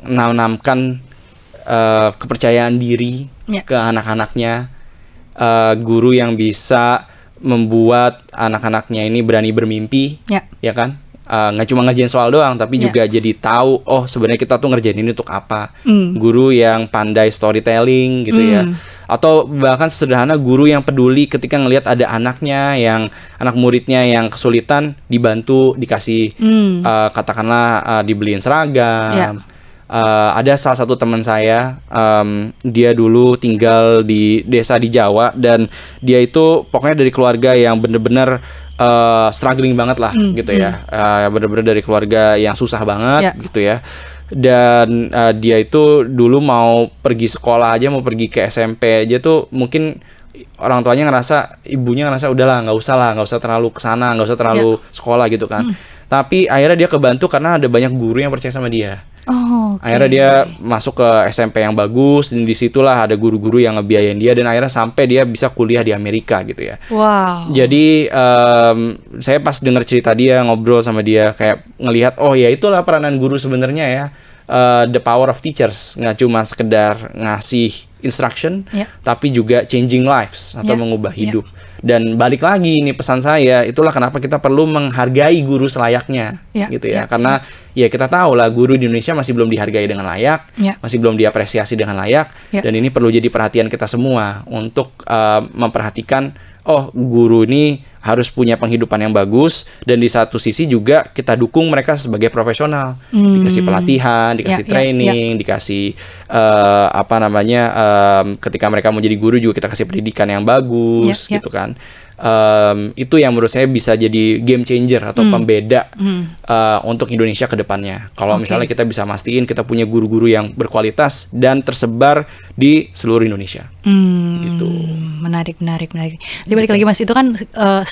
menanamkan kepercayaan diri ke anak-anaknya, guru yang bisa membuat anak-anaknya ini berani bermimpi, ya kan? Nggak cuma ngerjain soal doang, tapi juga jadi tahu, oh sebenarnya kita tuh ngerjain ini untuk apa. Guru yang pandai storytelling gitu ya, atau bahkan sederhana guru yang peduli ketika ngelihat ada anak muridnya yang kesulitan, dibantu, dikasih katakanlah dibeliin seragam. Ada salah satu teman saya, dia dulu tinggal di desa di Jawa, dan dia itu pokoknya dari keluarga yang bener-bener struggling banget lah gitu ya, bener-bener dari keluarga yang susah banget gitu ya. Dan dia itu dulu mau pergi sekolah aja, mau pergi ke SMP aja tuh mungkin orang tuanya ibunya ngerasa udahlah nggak usah terlalu kesana, nggak usah terlalu sekolah gitu kan. Tapi akhirnya dia kebantu karena ada banyak guru yang percaya sama dia. Akhirnya dia masuk ke SMP yang bagus, dan disitulah ada guru-guru yang ngebiayain dia, dan akhirnya sampai dia bisa kuliah di Amerika gitu ya. Jadi saya pas denger cerita dia, ngobrol sama dia, kayak ngelihat, oh ya itulah peranan guru sebenarnya ya. The power of teachers, nggak cuma sekedar ngasih instruction, tapi juga changing lives atau mengubah hidup. Dan balik lagi ini pesan saya, itulah kenapa kita perlu menghargai guru selayaknya, gitu ya. Karena ya kita tahu lah, guru di Indonesia masih belum dihargai dengan layak, masih belum diapresiasi dengan layak, dan ini perlu jadi perhatian kita semua untuk memperhatikan, oh guru ini harus punya penghidupan yang bagus, dan di satu sisi juga kita dukung mereka sebagai profesional, dikasih pelatihan, dikasih training, dikasih ketika mereka mau jadi guru juga kita kasih pendidikan yang bagus, gitu kan. Itu yang menurut saya bisa jadi game changer atau pembeda untuk Indonesia ke depannya. Kalau misalnya kita bisa mastiin kita punya guru-guru yang berkualitas dan tersebar di seluruh Indonesia. Gitu. Menarik. Jadi balik lagi Mas, itu kan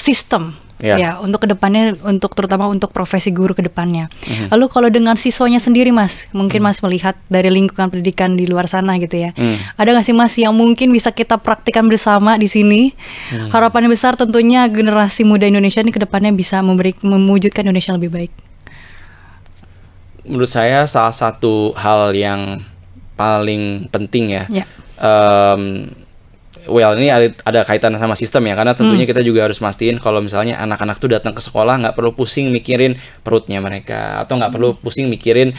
sistem ya untuk kedepannya, terutama untuk profesi guru kedepannya. Lalu kalau dengan siswanya sendiri Mas, mungkin Mas melihat dari lingkungan pendidikan di luar sana gitu ya, ada nggak sih Mas yang mungkin bisa kita praktikkan bersama di sini? Harapannya besar tentunya generasi muda Indonesia ini kedepannya bisa mewujudkan Indonesia lebih baik. Menurut saya salah satu hal yang paling penting ya. Ini ada kaitan sama sistem ya, karena tentunya kita juga harus mastiin kalau misalnya anak-anak tuh datang ke sekolah nggak perlu pusing mikirin perutnya mereka, atau nggak perlu pusing mikirin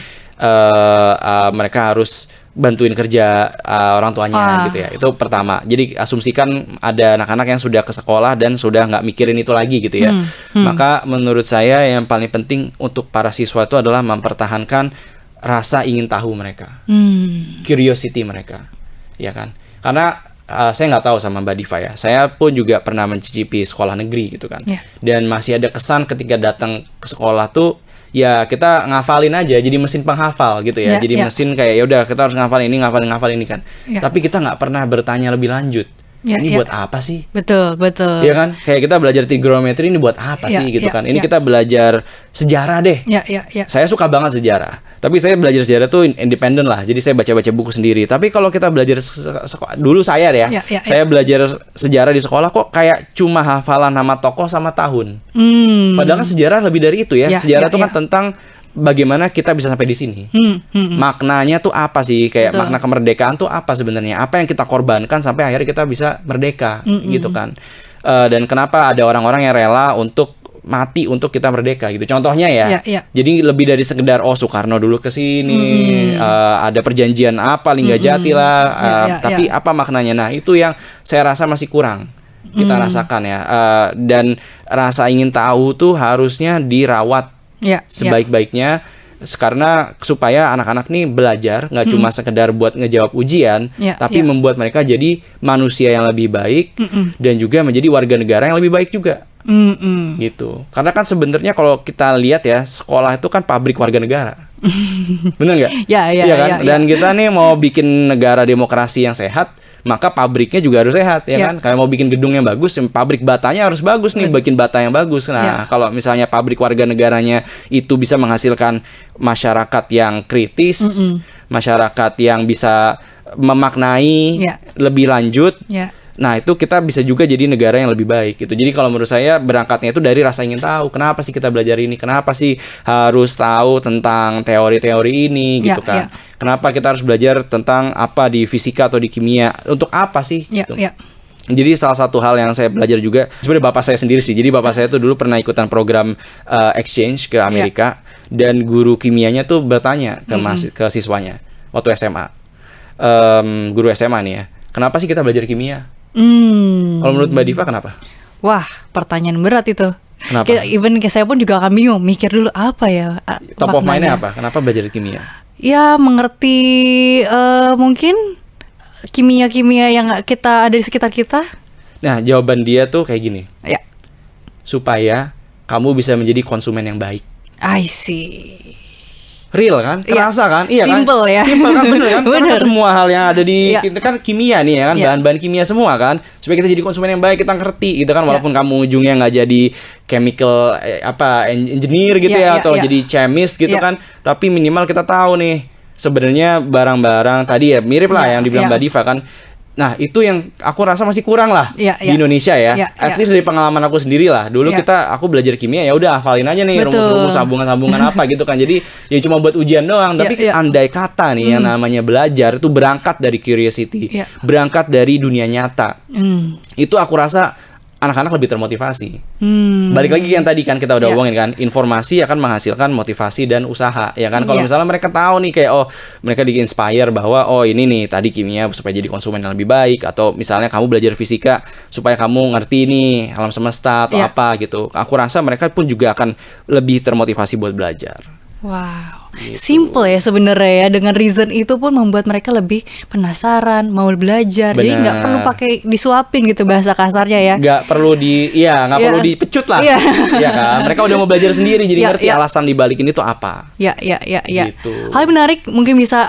mereka harus bantuin kerja orang tuanya gitu ya. Itu pertama. Jadi asumsikan ada anak-anak yang sudah ke sekolah dan sudah nggak mikirin itu lagi gitu ya. Maka menurut saya yang paling penting untuk para siswa itu adalah mempertahankan rasa ingin tahu mereka, curiosity mereka, ya kan? Karena saya nggak tahu sama Mbak Diva ya, saya pun juga pernah mencicipi sekolah negeri gitu kan, dan masih ada kesan ketika datang ke sekolah tuh ya kita ngafalin aja, jadi mesin penghafal gitu ya, jadi mesin kayak ya udah kita harus ngafalin ini kan, tapi kita nggak pernah bertanya lebih lanjut. Ini buat apa sih? Betul. Iya kan? Kayak kita belajar trigonometri ini buat apa sih gitu kan? Ini kita belajar sejarah deh. Saya suka banget sejarah. Tapi saya belajar sejarah tuh independen lah. Jadi saya baca-baca buku sendiri. Tapi kalau kita belajar dulu saya deh ya. Saya belajar sejarah di sekolah kok kayak cuma hafalan nama tokoh sama tahun. Padahal kan sejarah lebih dari itu ya. Sejarah itu kan tentang bagaimana kita bisa sampai di sini. Maknanya tuh apa sih? Kayak makna kemerdekaan tuh apa sebenarnya? Apa yang kita korbankan sampai akhirnya kita bisa merdeka gitu kan. Dan kenapa ada orang-orang yang rela untuk mati untuk kita merdeka gitu. Contohnya ya. Jadi lebih dari sekedar Soekarno dulu ke sini, ada perjanjian apa Linggajati lah, tapi apa maknanya? Nah, itu yang saya rasa masih kurang kita rasakan ya. Dan rasa ingin tahu tuh harusnya dirawat sebaik-baiknya karena supaya anak-anak nih belajar nggak cuma sekedar buat ngejawab ujian, tapi membuat mereka jadi manusia yang lebih baik dan juga menjadi warga negara yang lebih baik juga. Gitu. Karena kan sebenarnya kalau kita lihat ya, sekolah itu kan pabrik warga negara. Bener nggak? Iya kan? Dan kita nih mau bikin negara demokrasi yang sehat, maka pabriknya juga harus sehat, ya kan? Kayak mau bikin gedung yang bagus, pabrik batanya harus bagus nih, bikin bata yang bagus. Nah, kalau misalnya pabrik warga negaranya itu bisa menghasilkan masyarakat yang kritis, masyarakat yang bisa memaknai lebih lanjut. Nah, itu kita bisa juga jadi negara yang lebih baik gitu. Jadi kalau menurut saya berangkatnya itu dari rasa ingin tahu. Kenapa sih kita belajar ini? Kenapa sih harus tahu tentang teori-teori ini gitu kan? Kenapa kita harus belajar tentang apa di fisika atau di kimia? Untuk apa sih? Gitu. Jadi salah satu hal yang saya belajar juga, sebenarnya bapak saya sendiri sih. Jadi bapak saya tuh dulu pernah ikutan program exchange ke Amerika, dan guru kimianya tuh bertanya ke siswanya waktu SMA. Guru SMA nih ya. Kenapa sih kita belajar kimia? Kalau menurut Mbak Diva kenapa? Wah, pertanyaan berat itu. Kenapa? Even saya pun juga akan bingung, mikir dulu apa ya Top of mind-nya apa? Kenapa belajar kimia? Ya, mengerti mungkin kimia-kimia yang ada di sekitar kita. Nah, jawaban dia tuh kayak gini. Supaya kamu bisa menjadi konsumen yang baik. I see. Real kan? Kerasa kan? Iya simple kan? Ya. Simple kan? Bener kan? Bener. Karena semua hal yang ada di kita kan kimia nih ya kan? Bahan-bahan kimia semua kan? Supaya kita jadi konsumen yang baik, kita ngerti gitu kan? Walaupun kamu ujungnya nggak jadi chemical engineer gitu atau jadi chemist gitu kan? Tapi minimal kita tahu nih sebenarnya barang-barang tadi ya mirip lah yang dibilang Mbak Diva kan. Nah, itu yang aku rasa masih kurang lah di Indonesia ya. At least dari pengalaman aku sendiri lah. Dulu aku belajar kimia ya udah hafalin aja nih rumus-rumus sambungan-sambungan apa gitu kan. Jadi ya cuma buat ujian doang. Tapi andai kata nih yang namanya belajar itu berangkat dari curiosity, berangkat dari dunia nyata. Itu aku rasa anak-anak lebih termotivasi. Balik lagi yang tadi kan kita udah omongin kan, informasi akan menghasilkan motivasi dan usaha, ya kan. Kalau misalnya mereka tahu nih kayak mereka di-inspire bahwa ini nih tadi kimia supaya jadi konsumen yang lebih baik, atau misalnya kamu belajar fisika supaya kamu ngerti nih alam semesta atau apa gitu. Aku rasa mereka pun juga akan lebih termotivasi buat belajar. Wow, gitu. Simple ya sebenarnya ya. Dengan reason itu pun membuat mereka lebih penasaran, mau belajar. Bener. Jadi nggak perlu pakai disuapin gitu bahasa kasarnya ya. Nggak perlu perlu dipecut lah. Iya kan. Mereka udah mau belajar sendiri, jadi ngerti alasan dibalikin itu apa. Gitu. Hal menarik mungkin bisa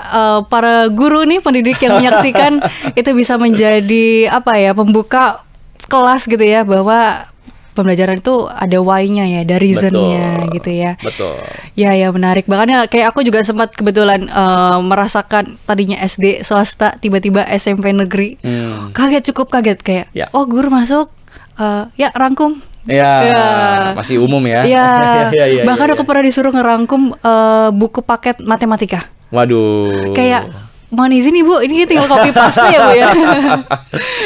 para guru nih, pendidik yang menyaksikan itu bisa menjadi pembuka kelas gitu ya, bahwa pembelajaran itu ada why-nya ya, ada reason-nya gitu ya. Betul. Ya menarik. Bahkan kayak aku juga sempat kebetulan merasakan tadinya SD swasta, tiba-tiba SMP negeri. Cukup kaget kayak, guru masuk, rangkum. Masih umum ya. Bahkan aku pernah disuruh ngerangkum buku paket matematika. Waduh. Kayak mohon izin Ibu, ini tinggal copy paste ya Bu ya.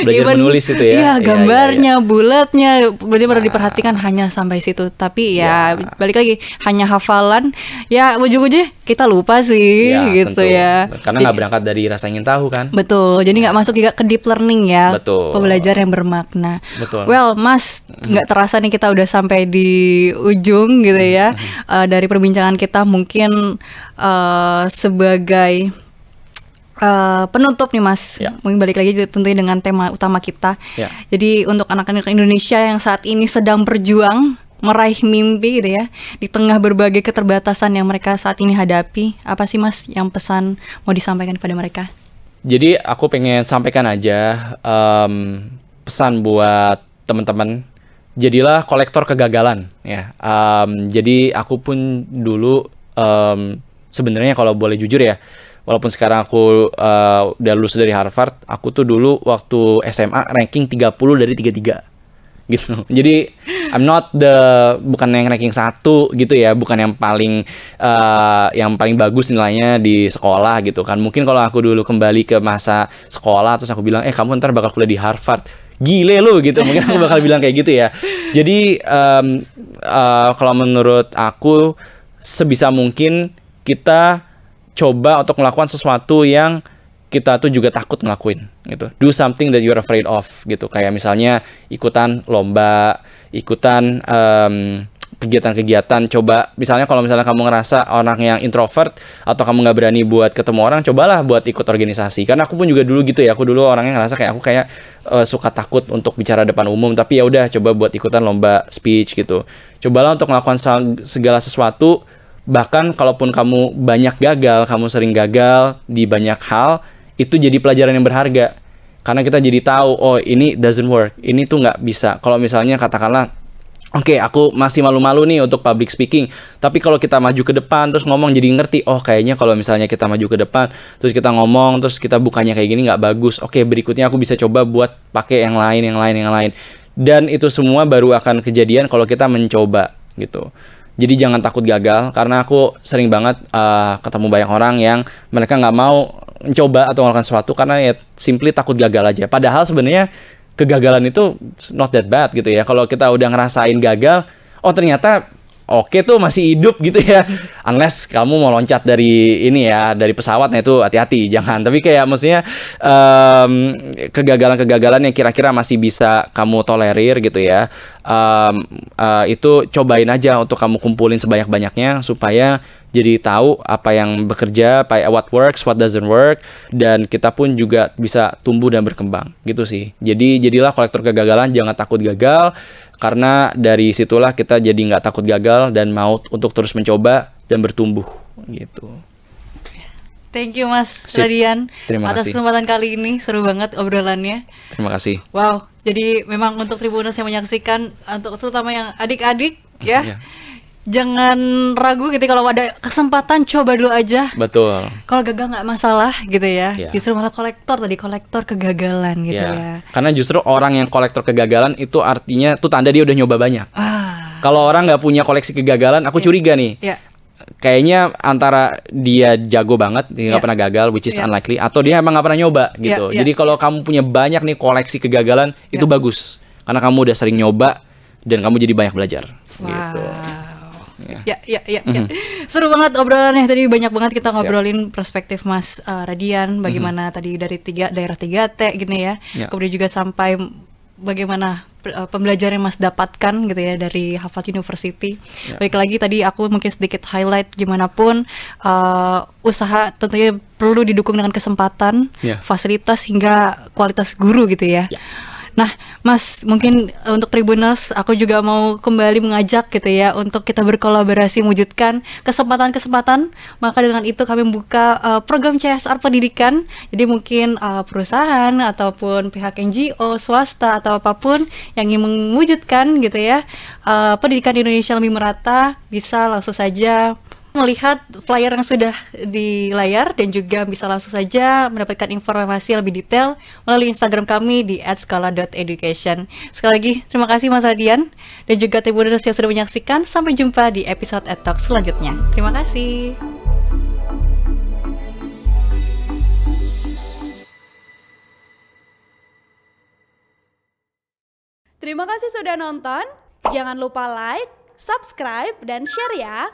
Belajar menulis itu ya. Iya, gambarnya, bulatnya benar-benar diperhatikan hanya sampai situ. Tapi balik lagi, hanya hafalan. Ya ujung-ujungnya kita lupa sih gitu tentu. Ya. Karena nggak berangkat dari rasa ingin tahu kan. Betul. Jadi nggak masuk juga ke deep learning ya. Betul. Pembelajaran yang bermakna. Betul. Well, Mas, nggak terasa nih kita udah sampai di ujung gitu ya. Dari perbincangan kita mungkin sebagai penutup nih Mas, mungkin balik lagi tentunya dengan tema utama kita. Jadi untuk anak-anak Indonesia yang saat ini sedang berjuang meraih mimpi gitu ya, di tengah berbagai keterbatasan yang mereka saat ini hadapi, apa sih Mas yang pesan mau disampaikan kepada mereka? Jadi aku pengen sampaikan aja pesan buat teman-teman, jadilah kolektor kegagalan ya. Jadi aku pun dulu sebenarnya kalau boleh jujur ya, walaupun sekarang aku udah lulus dari Harvard, aku tuh dulu waktu SMA ranking 30 dari 33 gitu. Jadi I'm not bukan yang ranking 1 gitu ya, bukan yang paling bagus nilainya di sekolah gitu kan. Mungkin kalau aku dulu kembali ke masa sekolah terus aku bilang, kamu ntar bakal kuliah di Harvard, gile lu gitu. Mungkin aku bakal bilang kayak gitu ya. Jadi kalau menurut aku sebisa mungkin kita coba untuk melakukan sesuatu yang kita tuh juga takut ngelakuin gitu. Do something that you're afraid of gitu. Kayak misalnya ikutan lomba, ikutan kegiatan-kegiatan. Coba misalnya kalau misalnya kamu ngerasa orang yang introvert atau kamu nggak berani buat ketemu orang, cobalah buat ikut organisasi. Karena aku pun juga dulu gitu ya, aku dulu orangnya ngerasa kayak aku kayak suka takut untuk bicara depan umum, tapi ya udah coba buat ikutan lomba speech gitu. Cobalah untuk melakukan segala sesuatu, bahkan kalaupun kamu banyak gagal, kamu sering gagal di banyak hal, itu jadi pelajaran yang berharga. Karena kita jadi tahu, oh ini doesn't work, ini tuh nggak bisa. Kalau misalnya katakanlah, oke, aku masih malu-malu nih untuk public speaking. Tapi kalau kita maju ke depan, terus ngomong jadi ngerti, oh kayaknya kalau misalnya kita maju ke depan, terus kita ngomong, terus kita bukannya kayak gini nggak bagus. Oke, berikutnya aku bisa coba buat pakai yang lain. Dan itu semua baru akan kejadian kalau kita mencoba gitu. Jadi jangan takut gagal, karena aku sering banget ketemu banyak orang yang mereka nggak mau mencoba atau melakukan sesuatu karena ya simply takut gagal aja. Padahal sebenarnya kegagalan itu not that bad gitu ya. Kalau kita udah ngerasain gagal, oh ternyata oke tuh masih hidup gitu ya. Unless kamu mau loncat dari ini ya, dari pesawat, nah itu hati-hati, jangan. Tapi kayak maksudnya kegagalan-kegagalan yang kira-kira masih bisa kamu tolerir gitu ya. Itu cobain aja untuk kamu kumpulin sebanyak-banyaknya supaya jadi tahu apa yang bekerja, what works, what doesn't work, dan kita pun juga bisa tumbuh dan berkembang gitu sih. Jadi jadilah kolektor kegagalan, jangan takut gagal, karena dari situlah kita jadi nggak takut gagal dan mau untuk terus mencoba dan bertumbuh gitu. Thank you Mas Sip. Radian Terima atas kasih. kesempatan kali ini, seru banget obrolannya. Terima kasih. Wow, jadi memang untuk Tribuners yang menyaksikan, untuk terutama yang adik-adik ya, Iya. jangan ragu gitu, kalau ada kesempatan coba dulu aja. Betul. Kalau gagal nggak masalah gitu ya. Iya. Justru malah kolektor kegagalan gitu Ya. ya. Karena justru orang yang kolektor kegagalan itu artinya tuh tanda dia udah nyoba banyak. Ah, Kalau orang nggak punya koleksi kegagalan, aku curiga nih. ya. Kayaknya antara dia jago banget, dia nggak Iya. pernah gagal, which is Iya. unlikely, atau dia emang nggak pernah nyoba gitu. Iya. Jadi kalau kamu punya banyak nih koleksi kegagalan, itu Iya. bagus. Karena kamu udah sering nyoba dan kamu jadi banyak belajar. Wow. Gitu. Ya. Seru banget obrolannya tadi, banyak banget kita ngobrolin perspektif Mas Radian, bagaimana tadi dari daerah 3T gini ya. Ya. Kemudian juga sampai bagaimana pembelajaran yang Mas dapatkan gitu ya dari Harvard University. Ya. Balik lagi tadi aku mungkin sedikit highlight, gimana pun usaha tentunya perlu didukung dengan kesempatan, Ya. fasilitas hingga kualitas guru gitu ya. Ya. Nah, Mas, mungkin untuk Tribuners, aku juga mau kembali mengajak gitu ya untuk kita berkolaborasi mewujudkan kesempatan-kesempatan. Maka dengan itu kami membuka program CSR pendidikan. Jadi mungkin perusahaan ataupun pihak NGO, swasta atau apapun yang ingin mewujudkan gitu ya pendidikan di Indonesia lebih merata, bisa langsung saja melihat flyer yang sudah di layar dan juga bisa langsung saja mendapatkan informasi yang lebih detail melalui Instagram kami di @skala.education. Sekali lagi terima kasih Mas Radian dan juga Tribuners yang sudah menyaksikan. Sampai jumpa di episode EdTalk selanjutnya. Terima kasih. Terima kasih sudah nonton. Jangan lupa like, subscribe, dan share ya.